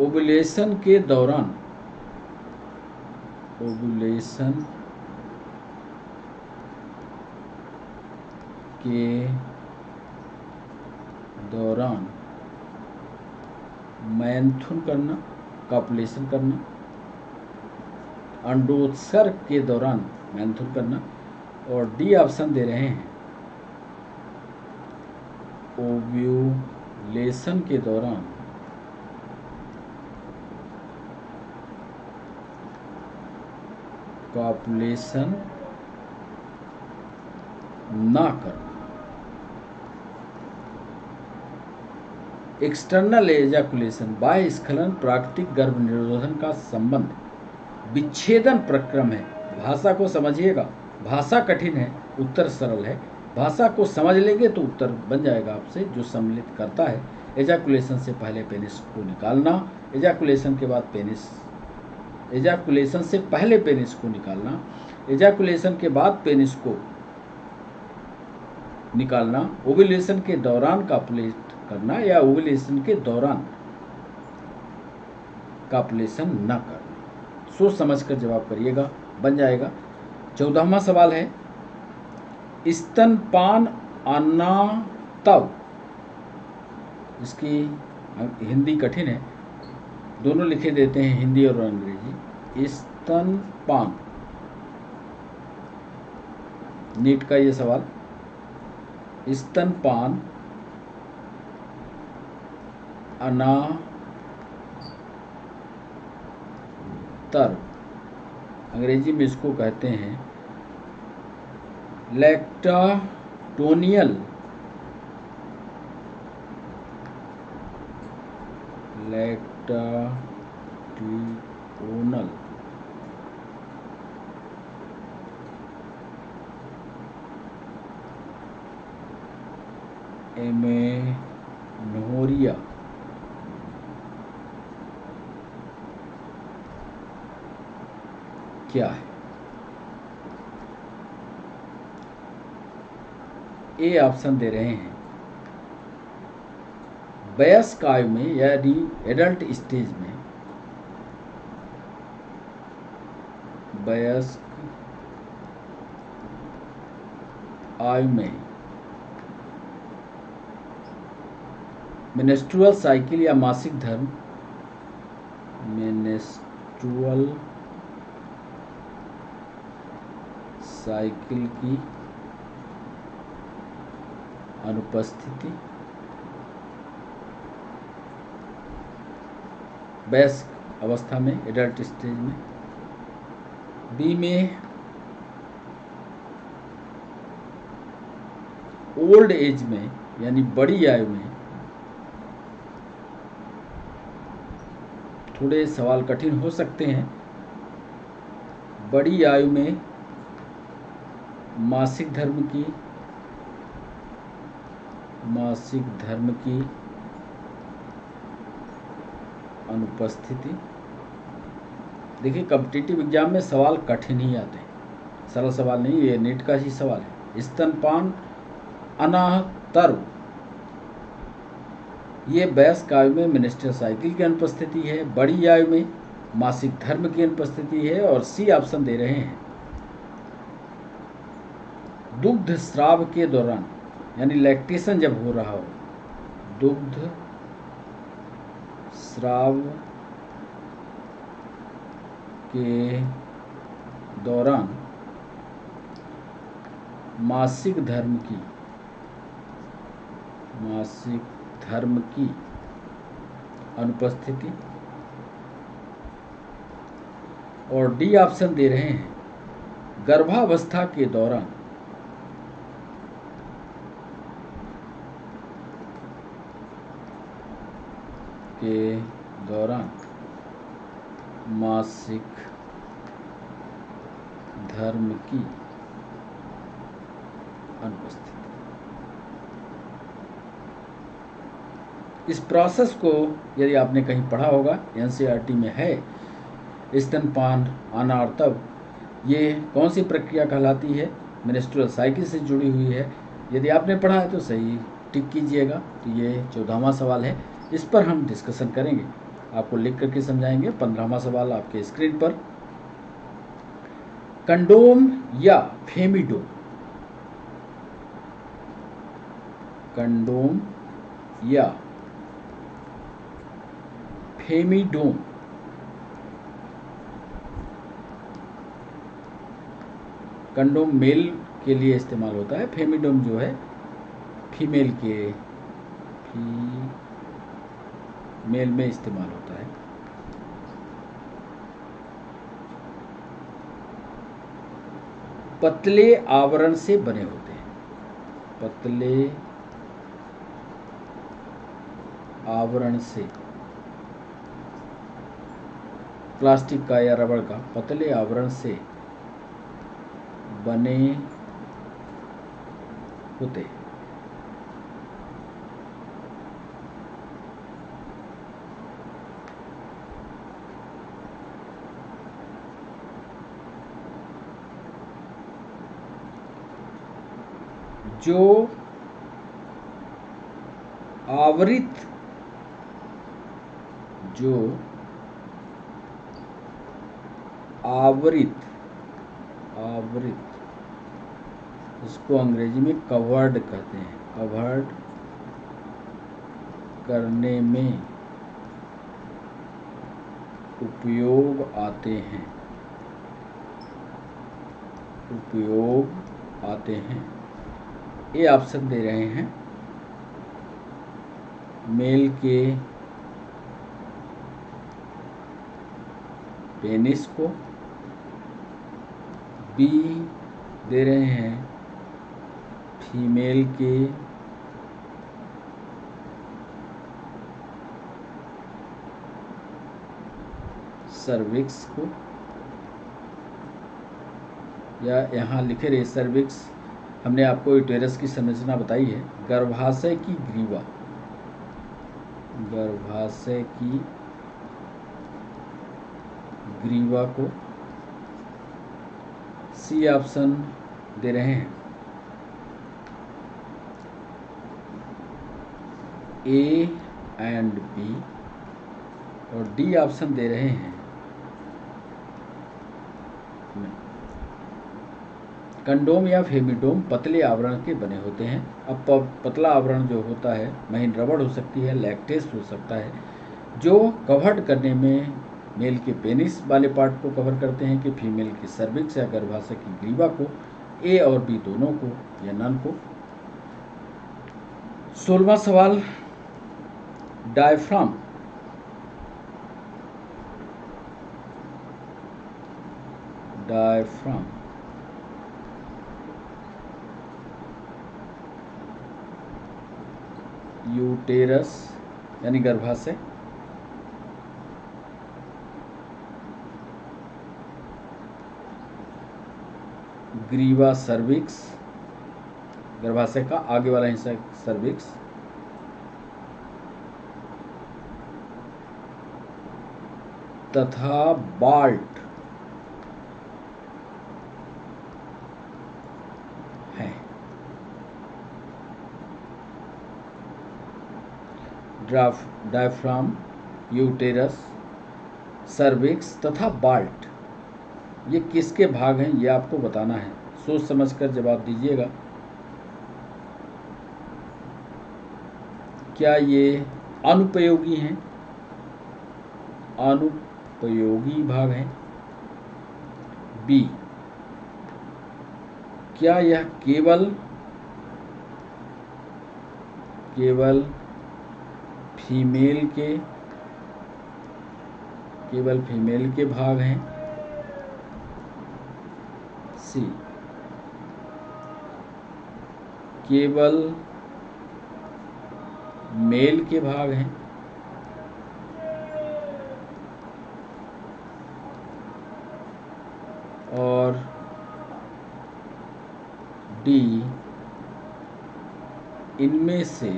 ओव्यूलेशन के दौरान, ओव्यूलेशन के दौरान मैथुन करना, कॉपुलेशन करना, अंडोत्सर्ग के दौरान मैथुन करना। और डी ऑप्शन दे रहे हैं ओव्यूलेशन के दौरान कॉपुलेशन ना करना। एक्सटर्नल एजाकुलेशन बाह्य स्खलन प्राकृतिक गर्भ निरोधन का संबंध विच्छेदन प्रक्रम है। भाषा को समझिएगा, भाषा कठिन है, उत्तर सरल है। भाषा को समझ लेंगे तो उत्तर बन जाएगा आपसे। जो सम्मिलित करता है एजाकुलेशन से पहले पेनिस को निकालना, एजाकुलेशन के बाद पेनिस, एजाकुलेशन से पहले पेनिस को निकालना, एजाकुलेशन के बाद पेनिस को निकालना, ओव्यूलेशन के दौरान कॉपुलेट करना या ओव्यूलेशन के दौरान कॉपुलेशन न करना। सोच समझ कर जवाब करिएगा, बन जाएगा। 14वां सवाल है, स्तनपान आना तब, इसकी हिंदी कठिन है, दोनों लिखे देते हैं हिंदी और अंग्रेजी। स्तनपान, नीट का ये सवाल, स्तनपान अनातर, अंग्रेजी में इसको कहते हैं लैक्टाटोनियल, लैक्टाटोनल एमेनोरिया क्या है? ए ऑप्शन दे रहे हैं, वयस्क आयु में यानी एडल्ट स्टेज में, वयस्क आयु में मेंस्ट्रुअल साइकिल या मासिक धर्म, मेंस्ट्रुअल साइकिल की अनुपस्थिति, वयस्क अवस्था में एडल्ट स्टेज में। बी में ओल्ड एज में यानी बड़ी आयु में। थोड़े सवाल कठिन हो सकते हैं। बड़ी आयु में मासिक धर्म की अनुपस्थिति। देखिए, कॉम्पिटिटिव एग्जाम में सवाल कठिन ही आते हैं, सरल सवाल नहीं, ये नीट का ही सवाल है। स्तनपान अनातर, ये वयस्क आयु में मेंस्ट्रुअल साइकिल की अनुपस्थिति है, बड़ी आयु में मासिक धर्म की अनुपस्थिति है। और सी ऑप्शन दे रहे हैं, दुग्ध स्राव के दौरान यानी लैक्टेशन जब हो रहा हो, दुग्ध स्राव के दौरान मासिक धर्म की अनुपस्थिति। और डी ऑप्शन दे रहे हैं, गर्भावस्था के दौरान मासिक धर्म की अनुपस्थिति। इस प्रोसेस को यदि आपने कहीं पढ़ा होगा, एनसीईआरटी में है, स्तनपान आना और तब, ये कौन सी प्रक्रिया कहलाती है? मेंस्ट्रुअल साइकिल से जुड़ी हुई है। यदि आपने पढ़ा है तो सही टिक कीजिएगा। तो ये 14वां सवाल है, इस पर हम डिस्कशन करेंगे, आपको लिख करके समझाएंगे। 15वां सवाल आपके स्क्रीन पर, कंडोम या फेमिडोम, कंडोम या फेमिडोम, कंडोम मेल के लिए इस्तेमाल होता है, फेमिडोम जो है फीमेल में इस्तेमाल होता है। पतले आवरण से बने होते हैं, पतले आवरण से, प्लास्टिक का या रबड़ का पतले आवरण से बने होते हैं। जो आवृत, जो आवृत इसको अंग्रेजी में कवर्ड कहते हैं, कवर्ड करने में उपयोग आते हैं। ये ऑप्शन दे रहे हैं मेल के पेनिस को, बी दे रहे हैं फीमेल के सर्विक्स को, या यहाँ लिखे रहे सर्विक्स, हमने आपको यूटेरस की संरचना बताई है, गर्भाशय की ग्रीवा, गर्भाशय की ग्रीवा को, सी ऑप्शन दे रहे हैं ए एंड बी, और डी ऑप्शन दे रहे हैं कंडोम या फेमिडोम पतले आवरण के बने होते हैं। अब पतला आवरण जो होता है महीन रबड़ हो सकती है, लैक्टेस हो सकता है, जो कवर करने में मेल के पेनिस वाले पार्ट को कवर करते हैं कि फीमेल की सर्विक्स या गर्भाशय की ग्रीवा को, ए और बी दोनों को या नन को। 16वां सवाल, डायफ्राम यूटेरस यानी गर्भाशय, ग्रीवा सर्विक्स, गर्भाशय का आगे वाला हिस्सा सर्विक्स, तथा बाल्ट है। डायफ्राम, यूटेरस, सर्विक्स तथा बाल्ट, ये किसके भाग हैं ये आपको बताना है। सोच समझकर जवाब दीजिएगा। क्या ये अनुपयोगी हैं? अनुपयोगी भाग हैं। बी, क्या यह केवल फीमेल के भाग हैं। सी, केवल मेल के भाग हैं। और डी, इनमें से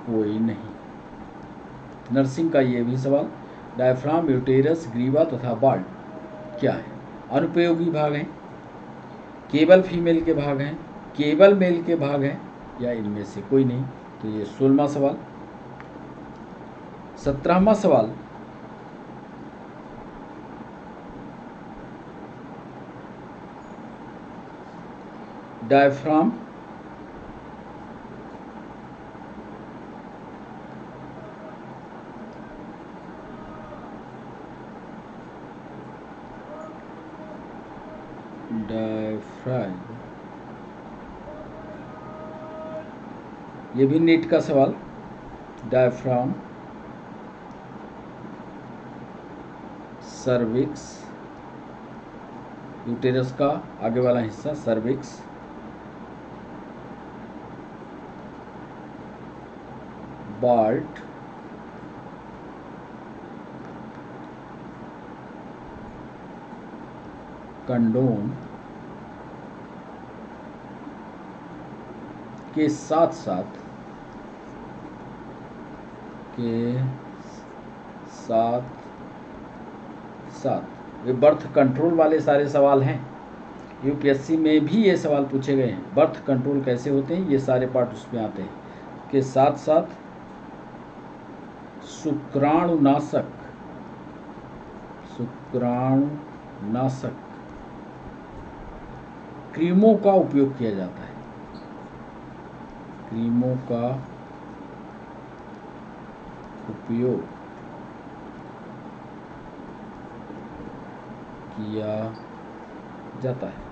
कोई नहीं। नर्सिंग का ये भी सवाल, डायफ्राम, यूटेरस, ग्रीवा तथा बाल्ट क्या है? अनुपयोगी भाग हैं, केवल फीमेल के भाग हैं, केवल मेल के भाग हैं, या इनमें से कोई नहीं। तो ये 16वां सवाल। 17वां सवाल, डायफ्राम, ये भी नीट का सवाल। डायफ्राम, सर्विक्स, यूटेरस का आगे वाला हिस्सा सर्विक्स, बाल्ट, कंडोम के साथ साथ ये बर्थ कंट्रोल वाले सारे सवाल हैं। यूपीएससी में भी ये सवाल पूछे गए हैं। बर्थ कंट्रोल कैसे होते हैं, ये सारे पार्ट उसमें आते हैं। के साथ साथ शुक्राणुनाशक क्रीमों का उपयोग किया जाता है। क्रीमों का उपयोग किया जाता है।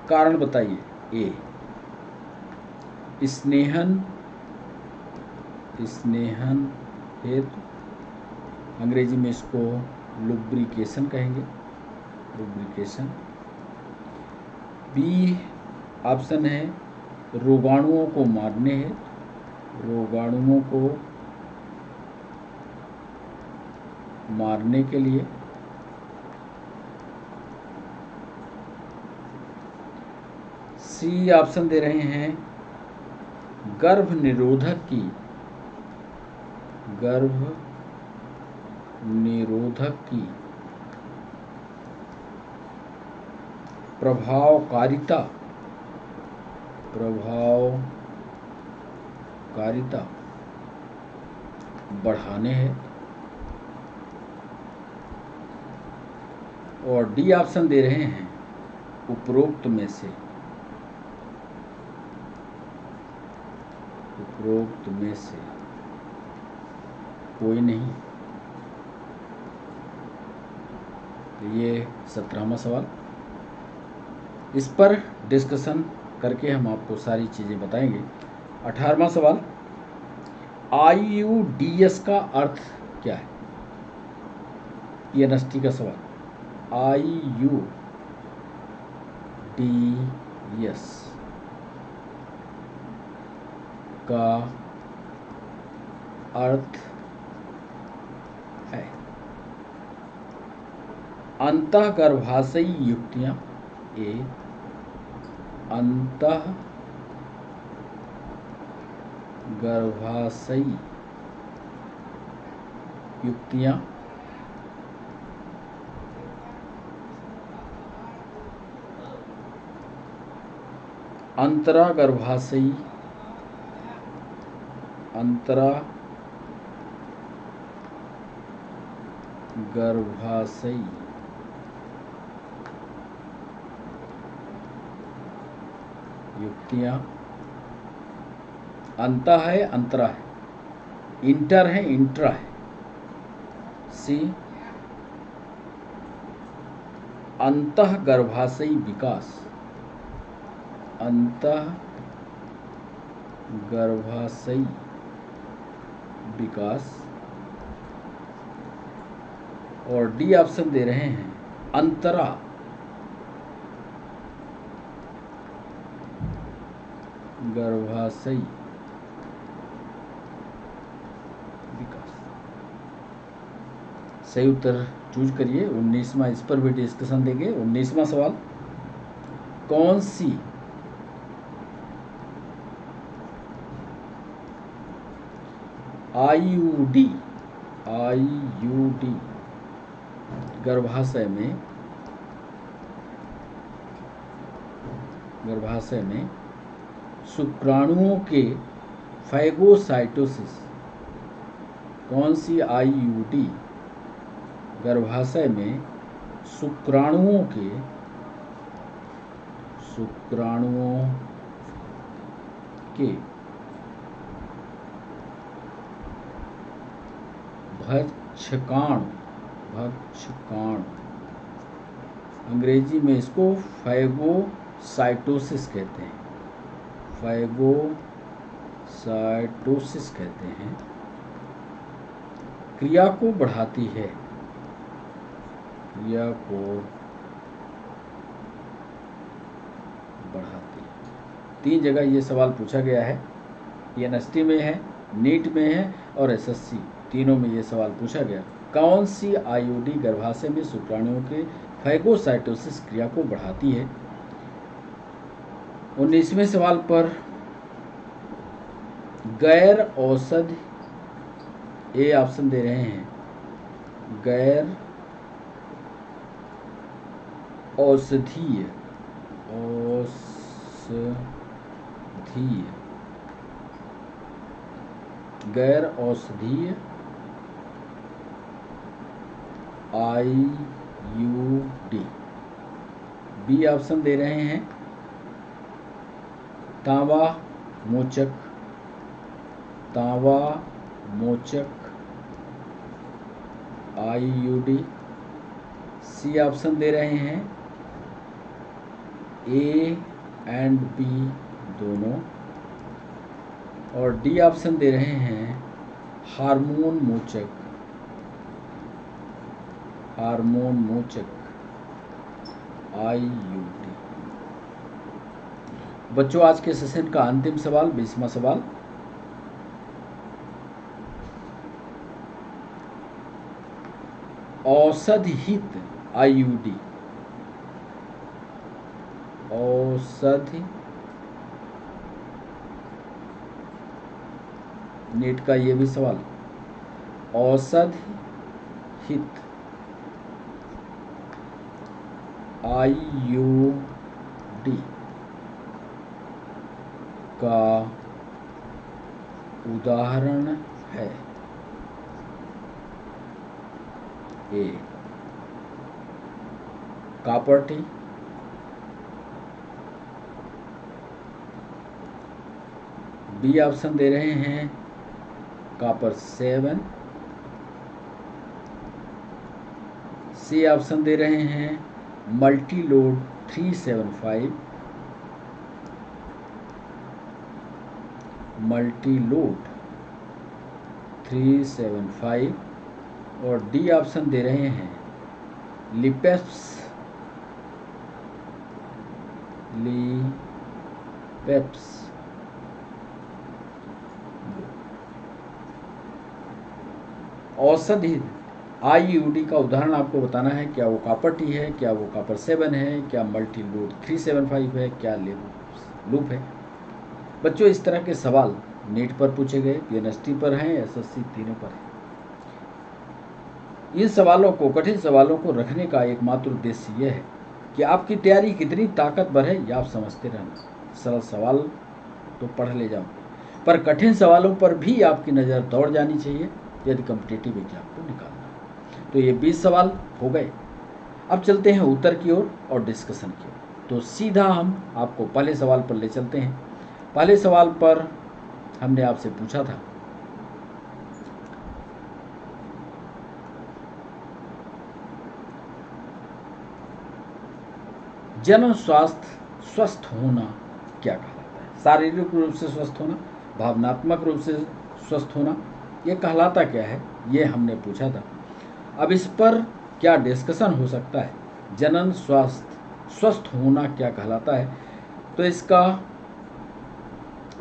कारण बताइए। ए, स्नेहन हेतु, अंग्रेजी में इसको लुब्रिकेशन कहेंगे, लुब्रिकेशन। बी ऑप्शन है रोगाणुओं को मारने हेतु, रोगाणुओं को मारने के लिए। सी ऑप्शन दे रहे हैं गर्भ निरोधक की प्रभावकारिता बढ़ाने हैं। और डी ऑप्शन दे रहे हैं उपरोक्त में से कोई नहीं। तो ये 17वां सवाल, इस पर डिस्कशन करके हम आपको सारी चीज़ें बताएंगे। 18वां सवाल, IUDS का अर्थ क्या है? PNST का सवाल। IUDS का अर्थ है अंतःगर्भाशयी युक्तियां। ए, अंतःगर्भाशयी युक्तियां अंतरागर्भाशयी युक्तियां। अंतः है, अंतरा है, इंटर है, इंट्रा है। सी अंतःगर्भाशयी विकास, अंतःगर्भाशयी विकास। और डी ऑप्शन दे रहे हैं अंतरा गर्भाशयी विकास। सही उत्तर चूज करिए। 19वां, इस पर भी डिस्कशन देंगे। 19वां सवाल, कौन सी IUD गर्भाशय में शुक्राणुओं के फैगोसाइटोसिस, कौन सी IUD गर्भाशय में शुक्राणुओं के भक्षकाणु, अंग्रेजी में इसको फैगोसाइटोसिस कहते हैं, क्रिया को बढ़ाती है। 3 जगह ये सवाल पूछा गया है। PNST में है, नीट में है और SSC, तीनों में ये सवाल पूछा गया। कौन सी IUD गर्भाशय में शुक्राणुओं के फैगोसाइटोसिस क्रिया को बढ़ाती है? 19वें सवाल पर गैर औषधि, ए ऑप्शन दे रहे हैं गैर औषधीय गैर औषधीय IUD। बी ऑप्शन दे रहे हैं तांबा मोचक IUD। सी ऑप्शन दे रहे हैं A एंड B दोनों, और डी ऑप्शन दे रहे हैं हार्मोन मोचक IUD। बच्चों, आज के सेशन का अंतिम सवाल, 20वां सवाल। औषधहित IUD, नीट का ये भी सवाल, औषधहित IUD का उदाहरण है ए कॉपर टी, बी ऑप्शन दे रहे हैं कॉपर 7, सी ऑप्शन दे रहे हैं मल्टीलोड 375, और डी ऑप्शन दे रहे हैं लिपेप्स औषधि IUD का उदाहरण आपको बताना है। क्या वो कॉपर टी है, क्या वो कॉपर 7 है, क्या मल्टीलोड 375 है, क्या लूप है। बच्चों, इस तरह के सवाल नीट पर पूछे गए, PNST पर हैं, SSC तीनों पर है। इन सवालों को, कठिन सवालों को रखने का एकमात्र उद्देश्य यह है कि आपकी तैयारी कितनी ताकतवर है यह आप समझते रहना। सरल सवाल तो पढ़ ले जाओ, पर कठिन सवालों पर भी आपकी नज़र दौड़ जानी चाहिए यदि कॉम्पिटिटिव एग्जाम को निकालना है। तो ये 20 सवाल हो गए। अब चलते हैं उत्तर की ओर और डिस्कशन की ओर। तो सीधा हम आपको पहले सवाल पर ले चलते हैं। पहले सवाल पर हमने आपसे पूछा था, जनन स्वास्थ्य स्वस्थ होना क्या कहलाता है? शारीरिक रूप से स्वस्थ होना, भावनात्मक रूप से स्वस्थ होना, ये कहलाता क्या है, ये हमने पूछा था। अब इस पर क्या डिस्कशन हो सकता है? जनन स्वास्थ्य स्वस्थ होना क्या कहलाता है? तो इसका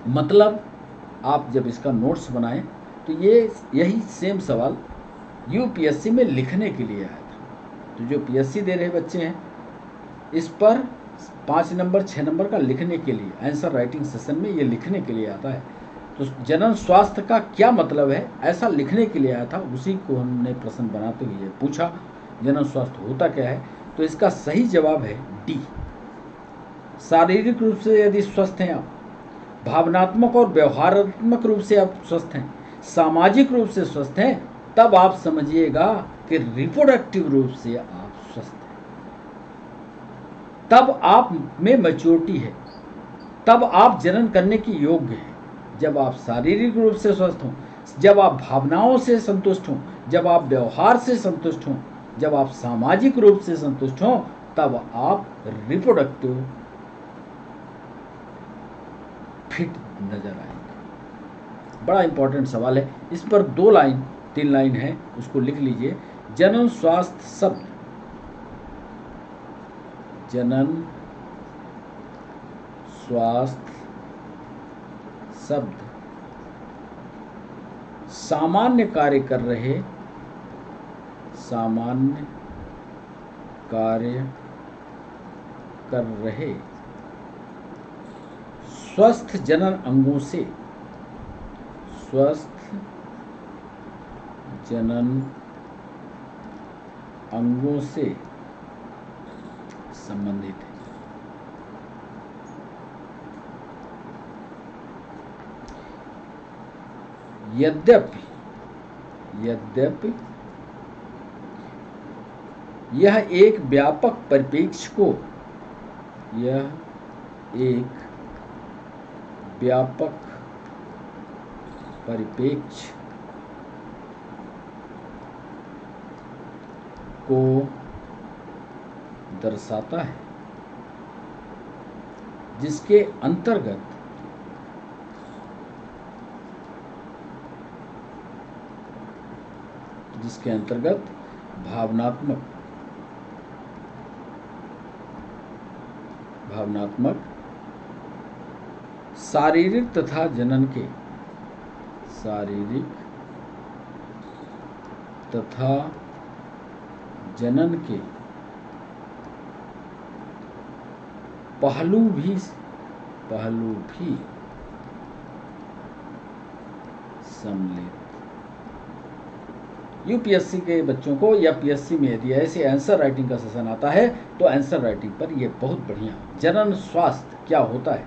मतलब आप जब इसका नोट्स बनाएं तो यही सेम सवाल UPSC में लिखने के लिए आया था। तो जो PSC दे रहे बच्चे हैं, इस पर 5 नंबर 6 नंबर का लिखने के लिए, आंसर राइटिंग सेशन में ये लिखने के लिए आता है। तो जनन स्वास्थ्य का क्या मतलब है, ऐसा लिखने के लिए आया था। उसी को हमने प्रश्न बनाते हुए पूछा, जनन स्वास्थ्य होता क्या है? तो इसका सही जवाब है डी। शारीरिक रूप से यदि स्वस्थ हैं आप, भावनात्मक और व्यवहारात्मक रूप से आप स्वस्थ हैं, सामाजिक रूप से स्वस्थ हैं, तब आप समझिएगा कि रिप्रोडक्टिव रूप से आप स्वस्थ हैं। तब आप में मैच्योरिटी है, तब आप जनन करने की योग्य हैं। जब आप शारीरिक रूप से स्वस्थ हों, जब आप भावनाओं से संतुष्ट हों, जब आप व्यवहार से संतुष्ट हों, जब आप सामाजिक रूप से संतुष्ट हों, तब आप रिप्रोडक्टिव फिट नजर आएंगे। बड़ा इंपॉर्टेंट सवाल है। इस पर 2 लाइन 3 लाइन है, उसको लिख लीजिए। जनन स्वास्थ्य शब्द, जनन स्वास्थ्य शब्द सामान्य कार्य कर रहे स्वस्थ जनन अंगों से, स्वस्थ जनन अंगों से संबंधित है। यद्यपि यह एक व्यापक परिप्रेक्ष्य को दर्शाता है, जिसके अंतर्गत भावनात्मक, शारीरिक तथा जनन के पहलू भी सम्मिलित। यूपीएससी के बच्चों को या पीएससी में यदि ऐसे आंसर राइटिंग का सेशन आता है तो आंसर राइटिंग पर ये बहुत बढ़िया। जनन स्वास्थ्य क्या होता है,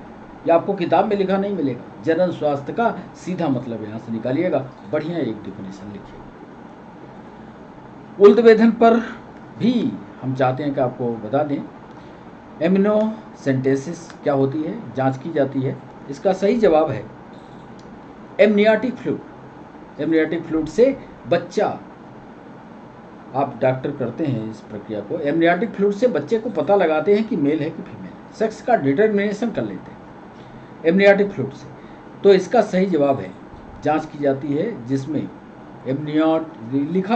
ये आपको किताब में लिखा नहीं मिलेगा। जनन स्वास्थ्य का सीधा मतलब यहाँ से निकालिएगा, बढ़िया एक डिफिनेशन लिखिएगा। उल्दवेधन पर भी हम चाहते हैं कि आपको बता दें, एमनियोसेंटेसिस क्या होती है, जांच की जाती है। इसका सही जवाब है एमनियोटिक फ्लूइड। एमनियोटिक फ्लूइड से बच्चा, आप डॉक्टर करते हैं इस प्रक्रिया को, एमनियोटिक फ्लूइड से बच्चे को पता लगाते हैं कि मेल है कि फीमेल है, सेक्स का डिटर्मिनेशन कर लेते हैं एमनियोटिक फ्लूइड से। तो इसका सही जवाब है, जांच की जाती है जिसमें लिखा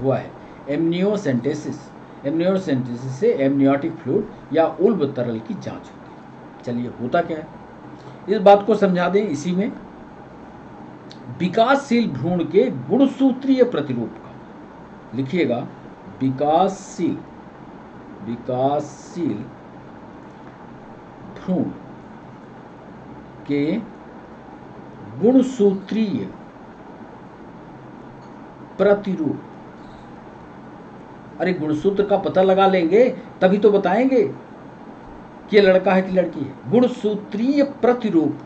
हुआ है एमनियोसेंटेसिस। एमनियोसेंटेसिस से एमनियोटिक फ्लूइड या उल्ब तरल की जांच होती है। चलिए होता क्या है इस बात को समझा दें। इसी में विकासशील भ्रूण के गुणसूत्रीय प्रतिरूप का लिखिएगा, विकासशील भ्रूण के गुणसूत्रीय प्रतिरूप। अरे गुणसूत्र का पता लगा लेंगे तभी तो बताएंगे कि लड़का है कि लड़की है। गुणसूत्रीय प्रतिरूप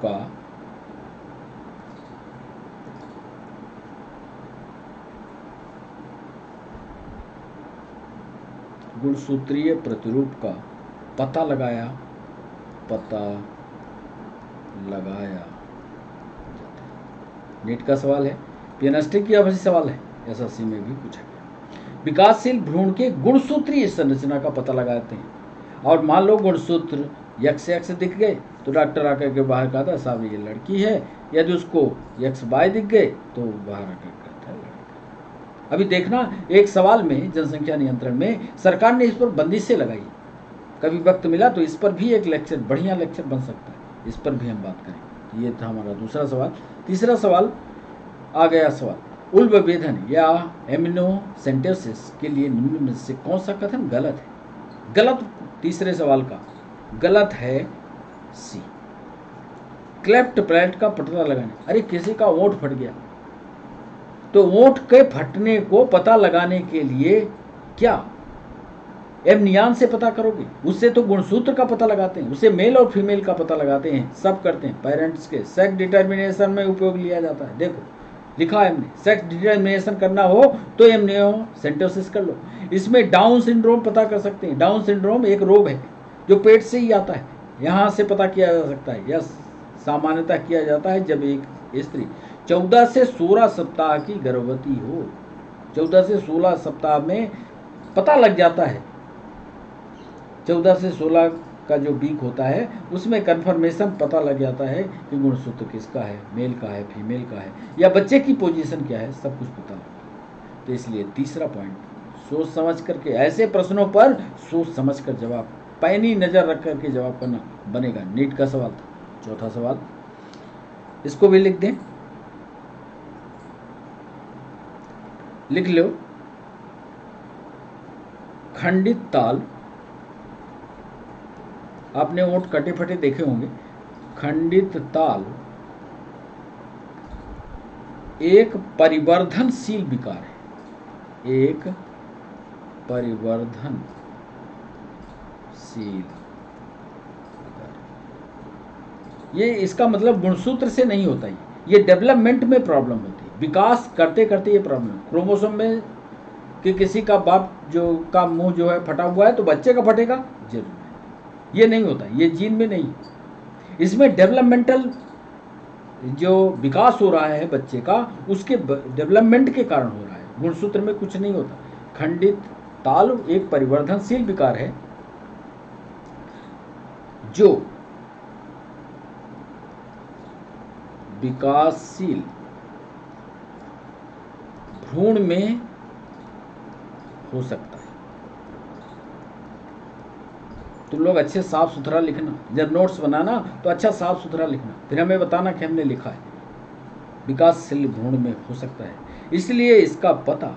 का पता लगाया नीट का सवाल है, पीएनएसटी की अवधि सवाल है, एसएससी में भी पूछा गया। विकासशील भ्रूण के गुणसूत्रीय संरचना का पता लगाते हैं। और मान लो गुणसूत्र XX दिख गए तो डॉक्टर आकर के बाहर कहता है साहब ये लड़की है। यदि उसको XY दिख गए तो बाहर आकर कहता है लड़का। अभी देखना, एक सवाल में जनसंख्या नियंत्रण में सरकार ने इस पर बंदिशें लगाई। कभी वक्त मिला तो इस पर भी एक लेक्चर, बढ़िया लेक्चर बन सकता है, इस पर भी हम बात करेंगे। ये था हमारा दूसरा सवाल। तीसरा सवाल आ गया सवाल, उल्बवेधन या एमनियोसेंटेसिस के लिए निम्न में से कौन सा कथन गलत है? गलत, तीसरे सवाल का गलत है सी, क्लेफ्ट पैलेट का पता लगाने। अरे किसी का ओंठ फट गया तो ओंठ के फटने को पता लगाने के लिए क्या एमनियान से पता करोगे? उससे तो गुणसूत्र का पता लगाते हैं, उससे मेल और फीमेल का पता लगाते हैं, सब करते हैं। पेरेंट्स के सेक्स डिटर्मिनेशन में उपयोग लिया जाता है। देखो लिखा है हमने, सेक्स डिटर्मिनेशन करना हो तो एमनियोसेंटेसिस कर लो। इसमें डाउन सिंड्रोम पता कर सकते हैं। डाउन सिंड्रोम एक रोग है जो पेट से ही आता है, यहाँ से पता किया जा सकता है। यह सामान्यतः किया जाता है जब एक स्त्री 14 से 16 सप्ताह की गर्भवती हो। 14 से 16 सप्ताह में पता लग जाता है। 14 से 16 का जो वीक होता है उसमें कन्फर्मेशन पता लग जाता है कि गुणसूत्र किसका है, मेल का है, फीमेल का है, या बच्चे की पोजीशन क्या है, सब कुछ पता लगता है। तो इसलिए तीसरा पॉइंट, सोच समझ करके, ऐसे प्रश्नों पर सोच समझ कर जवाब, पैनी नज़र रख करके जवाब करना बनेगा। नीट का सवाल था। चौथा सवाल, इसको भी लिख दें, लिख लो, खंडित ताल। आपने ओंठ कटे फटे देखे होंगे। खंडित ताल एक परिवर्धनशील विकार है, एक परिवर्धनशील। ये इसका मतलब गुणसूत्र से नहीं होता, ये डेवलपमेंट में प्रॉब्लम होती है, विकास करते करते ये प्रॉब्लम। क्रोमोसोम में कि किसी का बाप जो का मुंह जो है फटा हुआ है तो बच्चे का फटेगा, जरूर नहीं। ये नहीं होता, ये जीन में नहीं। इसमें डेवलपमेंटल जो विकास हो रहा है बच्चे का, उसके डेवलपमेंट के कारण हो रहा है, गुणसूत्र में कुछ नहीं होता। खंडित ताल एक परिवर्धनशील विकार है जो विकासशील भ्रूण में हो सकता है। तुम लोग अच्छे साफ सुथरा लिखना, जब नोट्स बनाना तो अच्छा साफ सुथरा लिखना, फिर हमें बताना कि हमने लिखा है। विकासशील भ्रूण में हो सकता है, इसलिए इसका पता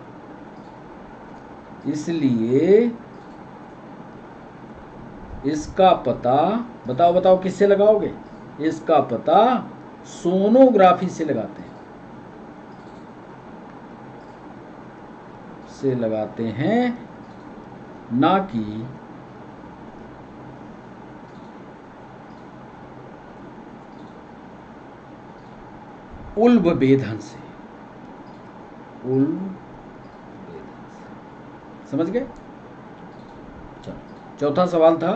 बताओ बताओ किससे लगाओगे? इसका पता सोनोग्राफी से लगाते हैं, ना कि उल्ब वेधन से। समझ गए? चलो, चौथा सवाल था,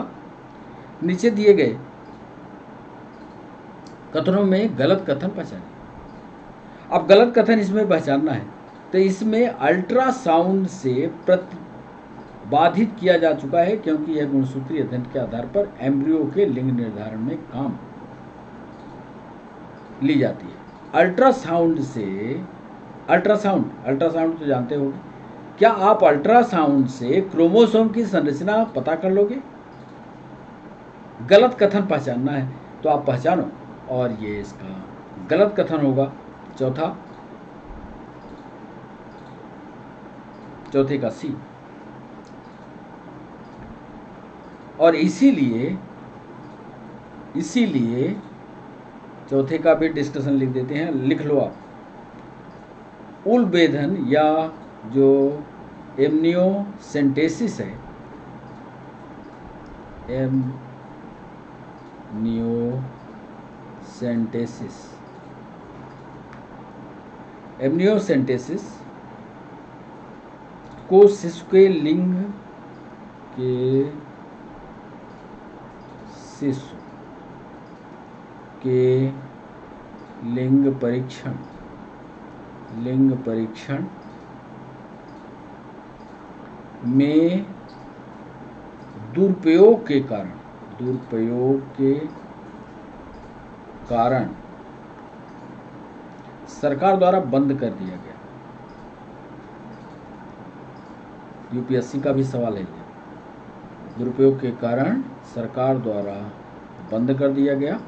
नीचे दिए गए कथनों में गलत कथन पहचानें। अब गलत कथन इसमें पहचानना है तो इसमें अल्ट्रासाउंड से प्रतिबाधित किया जा चुका है, क्योंकि यह गुणसूत्रीय अध्ययन के आधार पर एम्ब्रियो के लिंग निर्धारण में काम ली जाती है। अल्ट्रासाउंड तो जानते होंगे। क्या आप अल्ट्रासाउंड से क्रोमोसोम की संरचना पता कर लोगे? गलत कथन पहचानना है तो आप पहचानो, और ये इसका गलत कथन होगा चौथे का सी। और इसीलिए चौथे का भी डिस्कशन लिख देते हैं, लिख लो आप। उलबेधन या जो एमनियोसेंटेसिस है, एमनियोसेंटेसिस को शिशु के लिंग परीक्षण में दुरुपयोग के कारण सरकार द्वारा बंद कर दिया गया। यूपीएससी का भी सवाल है ये। दुरुपयोग के कारण सरकार द्वारा बंद कर दिया गया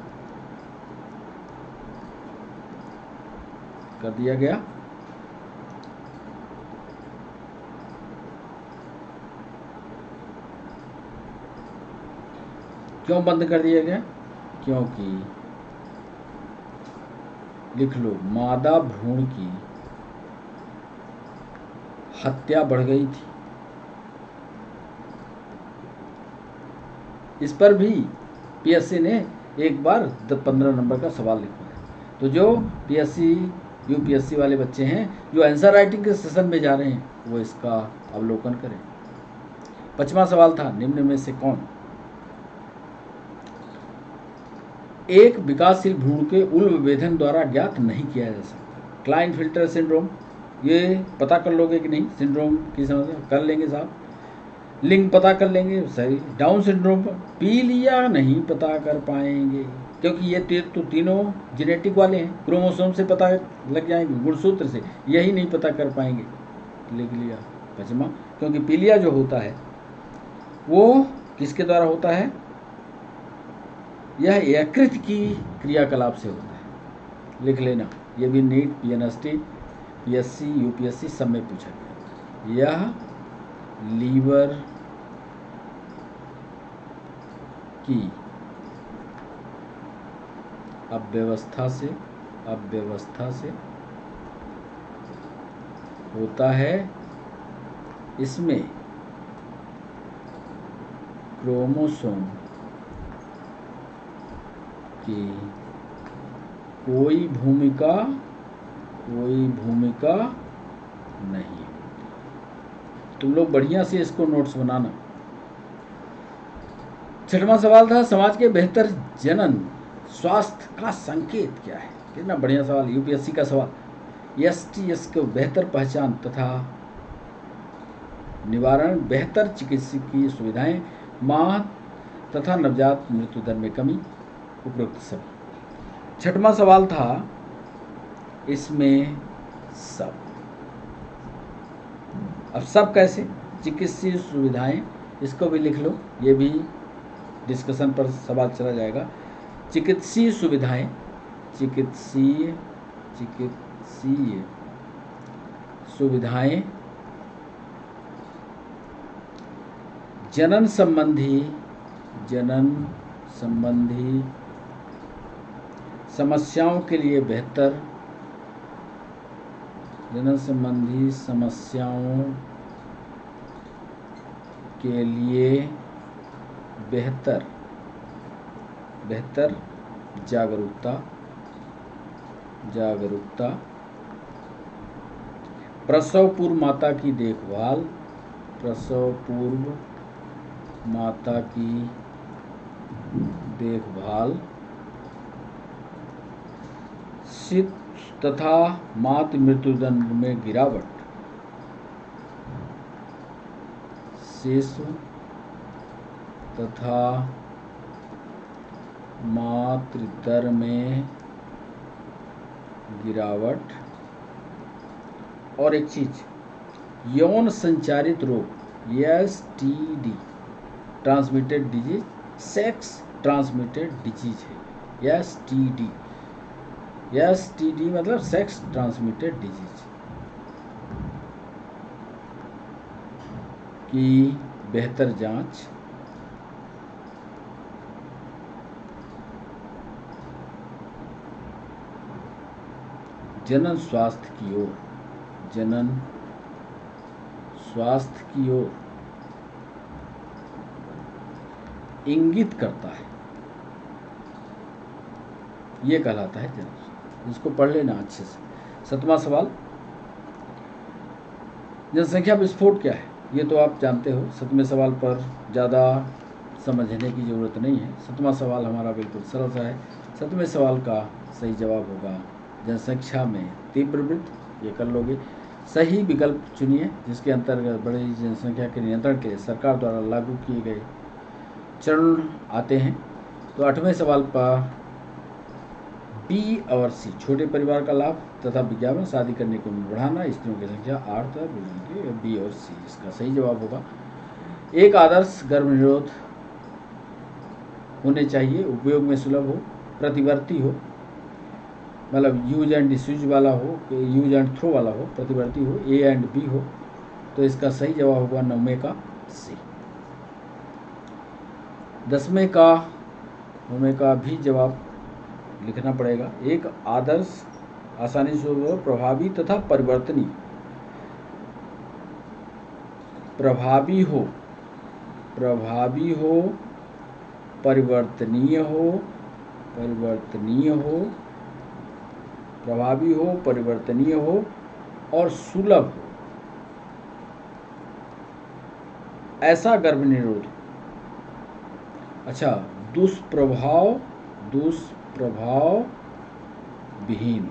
क्यों बंद कर दिया गया? क्योंकि लिख लो, मादा भ्रूण की हत्या बढ़ गई थी। इस पर भी पीएससी ने एक बार 15 नंबर का सवाल लिखा है। तो जो पीएससी यूपीएससी वाले बच्चे हैं जो आंसर राइटिंग के सेशन में जा रहे हैं, वो इसका अवलोकन करें। 5वां सवाल था, निम्न में से कौन एक विकासशील भ्रूण के उल्बेधन द्वारा ज्ञात नहीं किया जा सकता? क्लाइनफिल्टर सिंड्रोम, ये पता कर लोगे कि नहीं? सिंड्रोम की समझ कर लेंगे साहब, लिंग पता कर लेंगे, सही। डाउन सिंड्रोम पीलिया नहीं पता कर पाएंगे, क्योंकि ये तो तीनों जेनेटिक वाले हैं, क्रोमोसोम से पता लग जाएंगे, गुणसूत्र से यही नहीं पता कर पाएंगे। लिख लिया 5वां, क्योंकि पीलिया जो होता है वो किसके द्वारा होता है? यह यकृत की क्रियाकलाप से होता है। लिख लेना, ये भी नीट, पीएनएसटी, पीएससी, यूपीएससी सब में पूछा गया। यह लीवर की अव्यवस्था से होता है। इसमें क्रोमोसोम की कोई भूमिका नहीं। तुम लोग बढ़िया से इसको नोट्स बनाना। छठवां सवाल था, समाज के बेहतर जनन स्वास्थ्य का संकेत क्या है। कितना बढ़िया सवाल, यूपीएससी का सवाल। एसटीएस को बेहतर पहचान तथा निवारण, बेहतर चिकित्सकीय सुविधाएं, मां तथा नवजात मृत्यु दर में कमी, उपरोक्त सभी। छठवां सवाल था, इसमें सब। अब सब कैसे, चिकित्सीय सुविधाएं, इसको भी लिख लो, ये भी डिस्कशन पर सवाल चला जाएगा। चिकित्सीय सुविधाएं, चिकित्सीय सुविधाएं, जनन संबंधी समस्याओं के लिए बेहतर, जनन संबंधी समस्याओं के लिए बेहतर जागरूकता, प्रसव पूर्व माता की देखभाल, शिशु तथा मातृ मृत्यु दर में गिरावट, शिशु तथा मातृ दर में गिरावट। और एक चीज, यौन संचारित रोग, STD, transmitted disease, sex transmitted disease है एसटीडी मतलब सेक्स ट्रांसमिटेड डिजीज की बेहतर जांच, जनन स्वास्थ्य की ओर इंगित करता है, ये कहलाता है जनन। इसको पढ़ लेना अच्छे से। सातवां सवाल, जनसंख्या विस्फोट क्या है, ये तो आप जानते हो। सातवें सवाल पर ज़्यादा समझने की ज़रूरत नहीं है। सातवां सवाल हमारा बिल्कुल सरल सा है। सातवें सवाल का सही जवाब होगा जनसंख्या में तीव्र वृद्धि, ये कर लोगे। सही विकल्प चुनिए जिसके अंतर्गत बड़ी जनसंख्या के नियंत्रण के लिए सरकार द्वारा लागू किए गए चरण आते हैं। तो आठवें सवाल पर बी और सी, छोटे परिवार का लाभ तथा विज्ञापन, शादी करने की उम्र बढ़ाना, स्त्रियों की संख्या 8 तक, बी और सी इसका सही जवाब होगा। एक आदर्श गर्भ निरोध होने चाहिए, उपयोग में सुलभ हो, प्रतिवर्ती हो, मतलब यूज एंड डिसयूज वाला हो, यूज एंड थ्रो वाला हो, प्रतिवर्ती हो, ए एंड बी हो। तो इसका सही जवाब होगा 9वें का सी। 10वें का भी जवाब लिखना पड़ेगा। एक आदर्श आसानी से प्रभावी तथा परिवर्तनीय, प्रभावी हो, परिवर्तनीय हो, प्रभावी हो, परिवर्तनीय हो और सुलभ हो, ऐसा गर्भ निरोध। अच्छा, दुष्प्रभाव विहीन।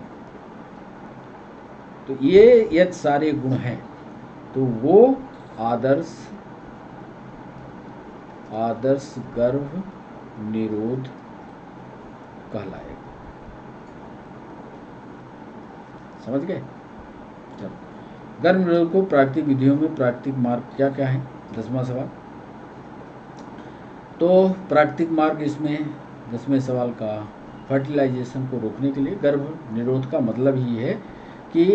तो ये यदि सारे गुण हैं तो वो आदर्श गर्भ निरोध कहलाएगा। समझ गए? चलो, गर्भ निरोध को प्राकृतिक विधियों में प्राकृतिक मार्ग क्या क्या है? 10वां सवाल। तो प्राकृतिक मार्ग इसमें 10वें सवाल का फर्टिलाइजेशन को रोकने के लिए गर्भ निरोध का मतलब ही है कि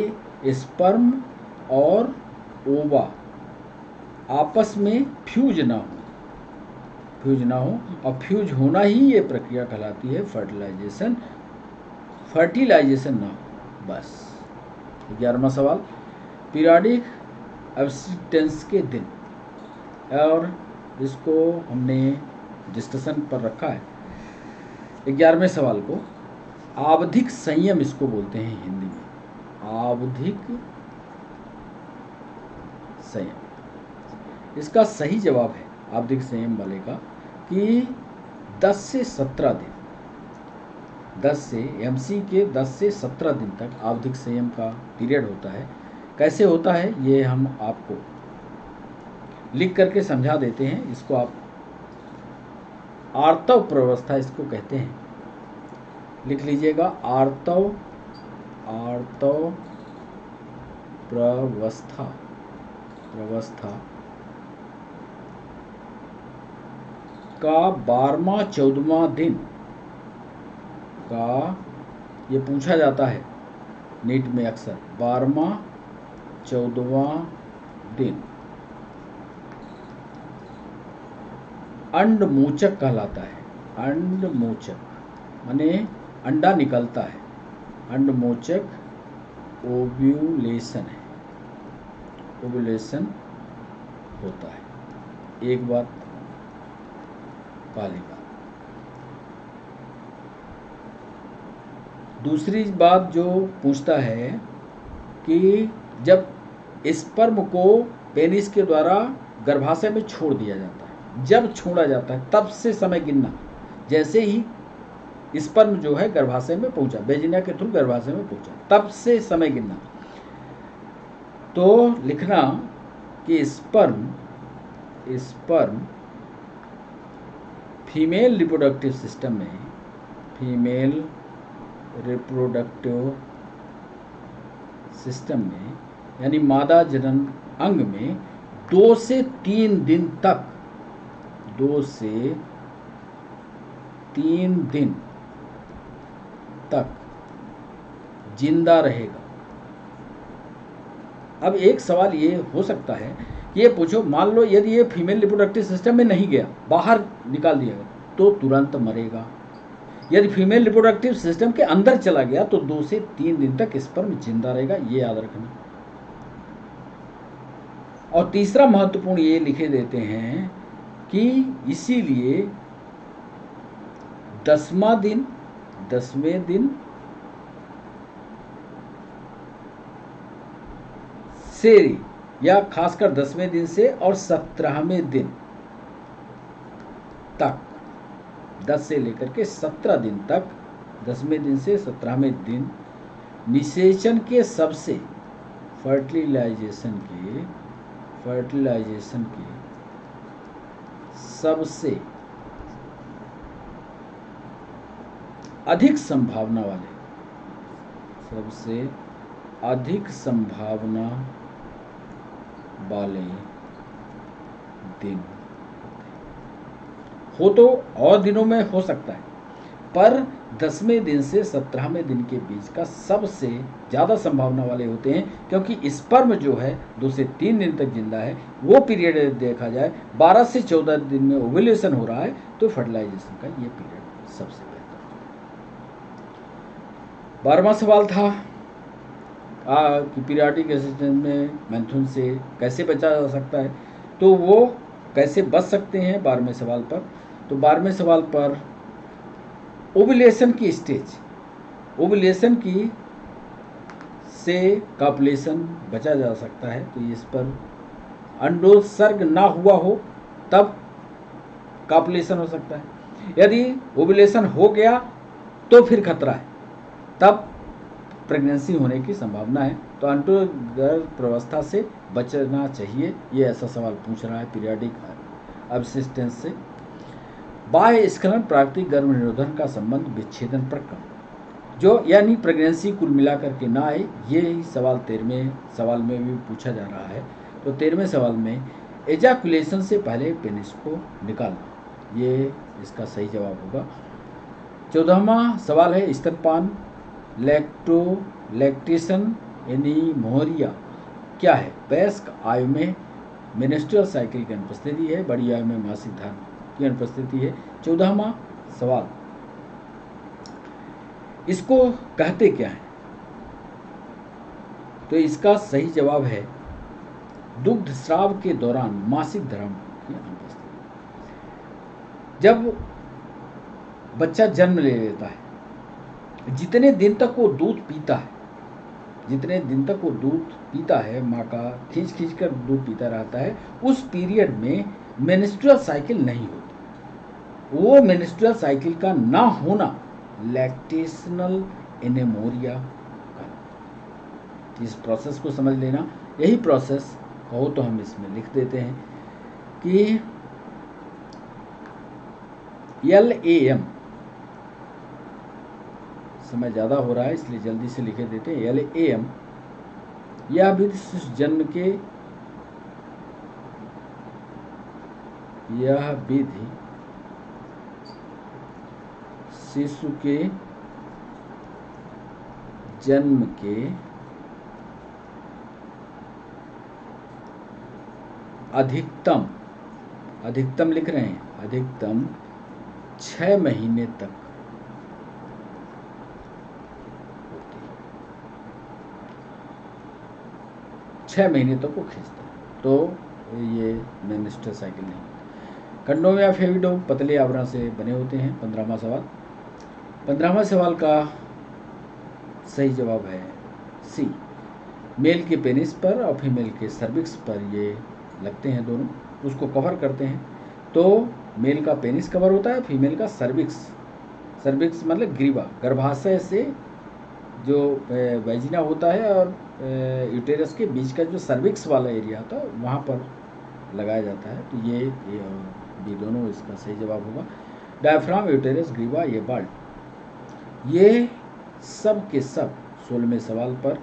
स्पर्म और ओवा आपस में फ्यूज ना हो और फ्यूज होना ही ये प्रक्रिया कहलाती है फर्टिलाइजेशन ना हो, बस। 11वां सवाल, पीरियडिक एब्स्टिनेंस के दिन और इसको हमने डिस्कशन पर रखा है। 11वें सवाल को आवधिक संयम इसको बोलते हैं हिंदी में, आवधिक संयम। इसका सही जवाब है आवधिक संयम वाले का कि 10 से 17 दिन, 10 से एमसी के 10 से 17 दिन तक आवधिक संयम का पीरियड होता है। कैसे होता है ये हम आपको लिख करके समझा देते हैं। इसको आप आर्तव प्रवस्था इसको कहते हैं, लिख लीजिएगा। आर्तव प्रवस्था का 12वां 14वां दिन का, ये पूछा जाता है नीट में अक्सर, 12वां 14वां दिन अंडमोचक कहलाता है। अंडमोचक माने अंडा निकलता है, अंडमोचक ओव्यूलेशन है, ओव्यूलेशन होता है। एक बात, पहली बात। दूसरी बात जो पूछता है कि जब स्पर्म को पेनिस के द्वारा गर्भाशय में छोड़ दिया जाता है, जब छोड़ा जाता है तब से समय गिनना। जैसे ही स्पर्म जो है गर्भाशय में पहुंचा, वेजिना के थ्रू गर्भाशय में पहुंचा, तब से समय गिनना। तो लिखना कि स्पर्म फीमेल रिप्रोडक्टिव सिस्टम में, फीमेल रिप्रोडक्टिव सिस्टम में यानी मादा जनन अंग में 2 से 3 दिन तक, 2 से 3 दिन तक जिंदा रहेगा। अब एक सवाल ये हो सकता है, ये पूछो, मान लो यदि ये फीमेल रिप्रोडक्टिव सिस्टम में नहीं गया, बाहर निकाल दिया गया, तो तुरंत मरेगा। यदि फीमेल रिप्रोडक्टिव सिस्टम के अंदर चला गया तो 2 से 3 दिन तक स्पर्म जिंदा रहेगा, ये याद रखना। और तीसरा महत्वपूर्ण ये लिखे देते हैं कि इसीलिए 10वां दिन, 10वें दिन से, या खासकर 10वें दिन से और 17वें दिन तक, 10 से लेकर के 17 दिन तक, 10वें दिन से 17वें दिन निषेचन के सबसे, फर्टिलाइजेशन के सबसे अधिक संभावना वाले, सबसे अधिक संभावना वाले दिन हो, तो और दिनों में हो सकता है, पर 10वें दिन से 17वें दिन के बीच का सबसे ज़्यादा संभावना वाले होते हैं, क्योंकि स्पर्म जो है 2 से 3 दिन तक जिंदा है। वो पीरियड देखा जाए 12 से 14 दिन में ओव्यूलेशन हो रहा है, तो फर्टिलाइजेशन का ये पीरियड सबसे बेहतर। 12वां सवाल था कि पीरियाडिक असिस्टेंस में मैथुन से कैसे बचा जा सकता है, तो वो कैसे बच सकते हैं 12वें सवाल पर। तो 12वें सवाल पर ओव्यूलेशन की स्टेज, ओव्यूलेशन की से कॉपुलेशन बचा जा सकता है। तो इस पर अंडोत्सर्ग ना हुआ हो तब कॉपुलेशन हो सकता है। यदि ओव्यूलेशन हो गया तो फिर खतरा है, तब प्रेगनेंसी होने की संभावना है। तो अंडोत्सर्ग प्रवस्था से बचना चाहिए, ये ऐसा सवाल पूछ रहा है पीरियाडिक असिस्टेंस से। बाह्य स्खलन प्राकृतिक गर्भ निरोधन का संबंध विच्छेदन पर कम, जो यानी प्रेगनेंसी कुल मिलाकर के ना आए, ये ही सवाल 13वें सवाल में भी पूछा जा रहा है। तो 13वें सवाल में एजाकुलेशन से पहले पेनिस को निकालना, ये इसका सही जवाब होगा। 14वां सवाल है स्तनपान, लैक्टेशन यानी मोहरिया क्या है। वयस्क आयु में मेंस्ट्रुअल साइकिल की अनुपस्थिति है, बड़ी आयु में मासिक धर्म की अनुपस्थिति है। 14वां सवाल, इसको कहते क्या है, तो इसका सही जवाब है दुग्ध स्राव के दौरान मासिक धर्म की अनुपस्थिति। जब बच्चा जन्म ले लेता है, जितने दिन तक वो दूध पीता है, जितने दिन तक वो दूध पीता है, माँ का खींच खींच कर दूध पीता रहता है, उस पीरियड में मेंस्ट्रुअल साइकिल नहीं होती। वो मेंस्ट्रुअल साइकिल का ना होना लैक्टेशनल एनेमोरिया का। इस प्रोसेस को समझ लेना। यही प्रोसेस कहो तो हम इसमें लिख देते हैं कि LAM, समय ज़्यादा हो रहा है इसलिए जल्दी से लिखे देते हैं। LAM यह विधि शिशु के जन्म के अधिकतम लिख रहे हैं, अधिकतम 6 महीने तक होती है। 6 महीने तक वो खींचता है, तो ये मेंस्ट्रुअल साइकिल नहीं। कंडोम या फेविडोम पतले आवरण से बने होते हैं। 15वां सवाल। 15वां सवाल का सही जवाब है सी। मेल के पेनिस पर और फीमेल के सर्विक्स पर ये लगते हैं, दोनों उसको कवर करते हैं। तो मेल का पेनिस कवर होता है, फीमेल का सर्विक्स मतलब ग्रीवा, गर्भाशय से जो वैजिना होता है और यूटेरस के बीच का जो सर्विक्स वाला एरिया होता है वहाँ पर लगाया जाता है। तो ये भी दोनों इसका सही जवाब होगा। डायफ्राम, यूटेरस, ग्रीवा, ये बाल्ट, ये सब के सब 16वें सवाल पर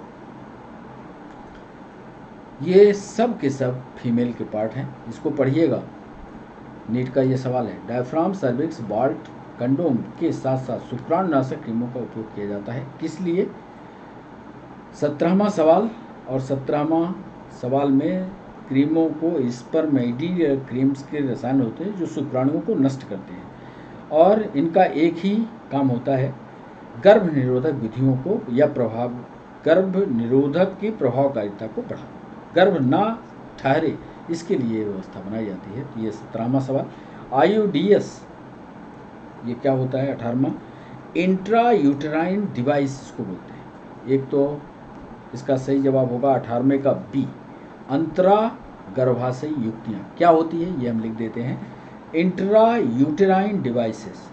ये सब के सब फीमेल के पार्ट हैं। इसको पढ़िएगा, नीट का ये सवाल है। डायफ्राम, सर्विक्स, बाल्ट, कंडोम के साथ साथ शुक्राणुनाशक क्रीमों का उपयोग किया जाता है। किस लिए? 17वां सवाल और 17वां सवाल में क्रीमों को स्पर्मेडी क्रीम्स के रसायन होते हैं जो शुक्राणुओं को नष्ट करते हैं और इनका एक ही काम होता है, गर्भ निरोधक विधियों को या गर्भ निरोधक की प्रभावकारिता को बढ़ाना, गर्भ ना ठहरे इसके लिए व्यवस्था बनाई जाती है। तो ये 17वां सवाल। IUDs ये क्या होता है? 18वां इंट्रा यूटेराइन डिवाइस इसको बोलते हैं। एक तो इसका सही जवाब होगा 18वें का बी, अंतरा गर्भाशयी युक्तियाँ क्या होती है ये हम लिख देते हैं। Intra uterine devices,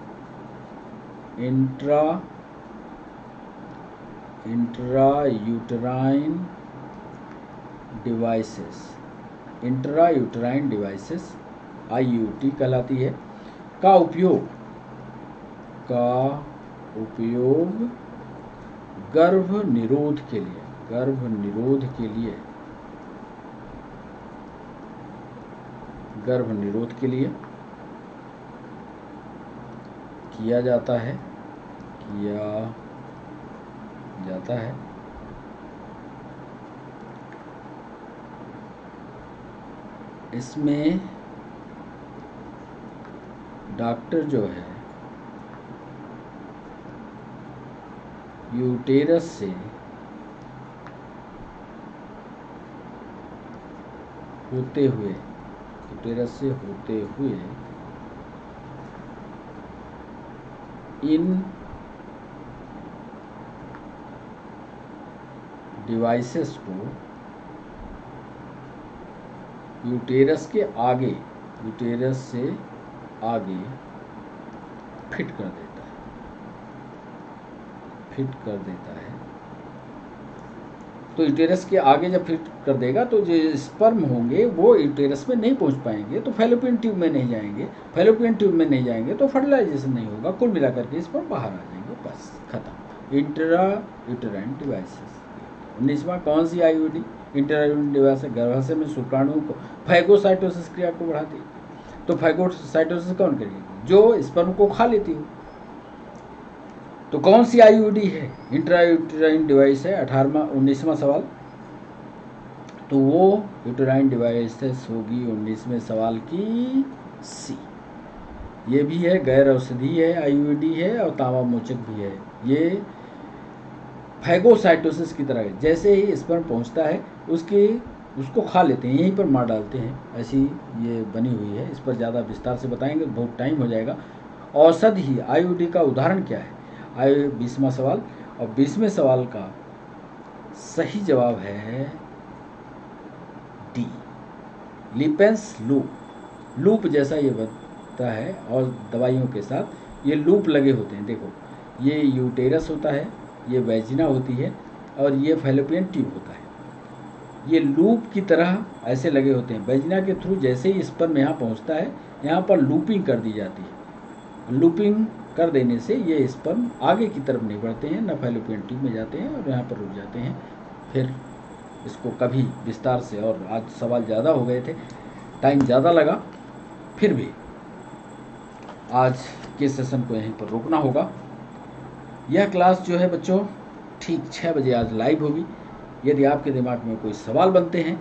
intra uterine devices IUD कहलाती है। का उपयोग गर्भ निरोध के लिए किया जाता है इसमें डॉक्टर जो है यूटेरस से होते हुए इन डिवाइसेस को यूटेरस से आगे फिट कर देता है। तो यूटेरस के आगे जब फिट कर देगा तो जो स्पर्म होंगे वो यूटेरस में नहीं पहुंच पाएंगे, तो फैलोपियन ट्यूब में नहीं जाएंगे, तो फर्टिलाइजेशन नहीं होगा। कुल मिलाकर के स्पर्म बाहर आ जाएंगे, बस खत्म। Intra uterine devices. 19वां कौन सी IUD? इंट्रा यूटेराइन डिवाइस गर्भाशय में शुक्राणुओं को फैगोसाइटोसिस क्रिया को बढ़ाती है। तो फैगोसाइटोसिस कौन करेगी? जो स्पर्म को खा लेती हो। तो कौन सी IUD है? इंट्रा यूटेराइन डिवाइस है। 19वां सवाल। तो वो यूटेराइन डिवाइसेस होगी 19वें सवाल की सी। ये भी है, गैर औषधीय है, IUD है और तांबा मोचक भी है। ये फैगोसाइटोसिस की तरह है, जैसे ही स्पर्म पहुंचता है उसकी उसको खा लेते हैं, यहीं पर मार डालते हैं। ऐसी ये बनी हुई है, इस पर ज़्यादा विस्तार से बताएंगे बहुत टाइम हो जाएगा। औषधि आईओडी का उदाहरण क्या है? 20वां सवाल। और 20वें सवाल का सही जवाब है डी, लिपेंस लूप। लूप जैसा ये बनता है और दवाइयों के साथ ये लूप लगे होते हैं। देखो, ये यूटेरस होता है, ये वैजिना होती है और ये फैलोपियन ट्यूब होता है। ये लूप की तरह ऐसे लगे होते हैं। वैजिना के थ्रू जैसे ही स्पर्म यहाँ पहुँचता है, यहाँ पर लूपिंग कर दी जाती है। लूपिंग कर देने से ये स्पर्म आगे की तरफ नहीं बढ़ते हैं, न फैलोपियन ट्यूब में जाते हैं और यहाँ पर रुक जाते हैं। फिर इसको कभी विस्तार से, और आज सवाल ज़्यादा हो गए थे, टाइम ज़्यादा लगा, फिर भी आज के सेशन को यहीं पर रोकना होगा। यह क्लास जो है बच्चों ठीक 6 बजे आज लाइव होगी। यदि आपके दिमाग में कोई सवाल बनते हैं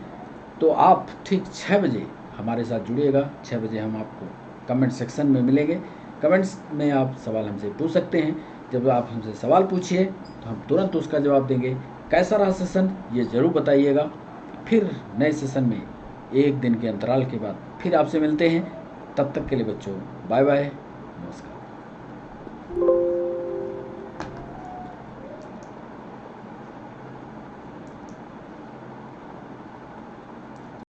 तो आप ठीक 6 बजे हमारे साथ जुड़िएगा। 6 बजे हम आपको कमेंट सेक्शन में मिलेंगे। कमेंट्स में आप सवाल हमसे पूछ सकते हैं। जब आप हमसे सवाल पूछिए तो हम तुरंत उसका जवाब देंगे। कैसा रहा सेशन ये ज़रूर बताइएगा। फिर नए सेशन में 1 दिन के अंतराल के बाद फिर आपसे मिलते हैं। तब तक के लिए बच्चों बाय बाय, नमस्कार।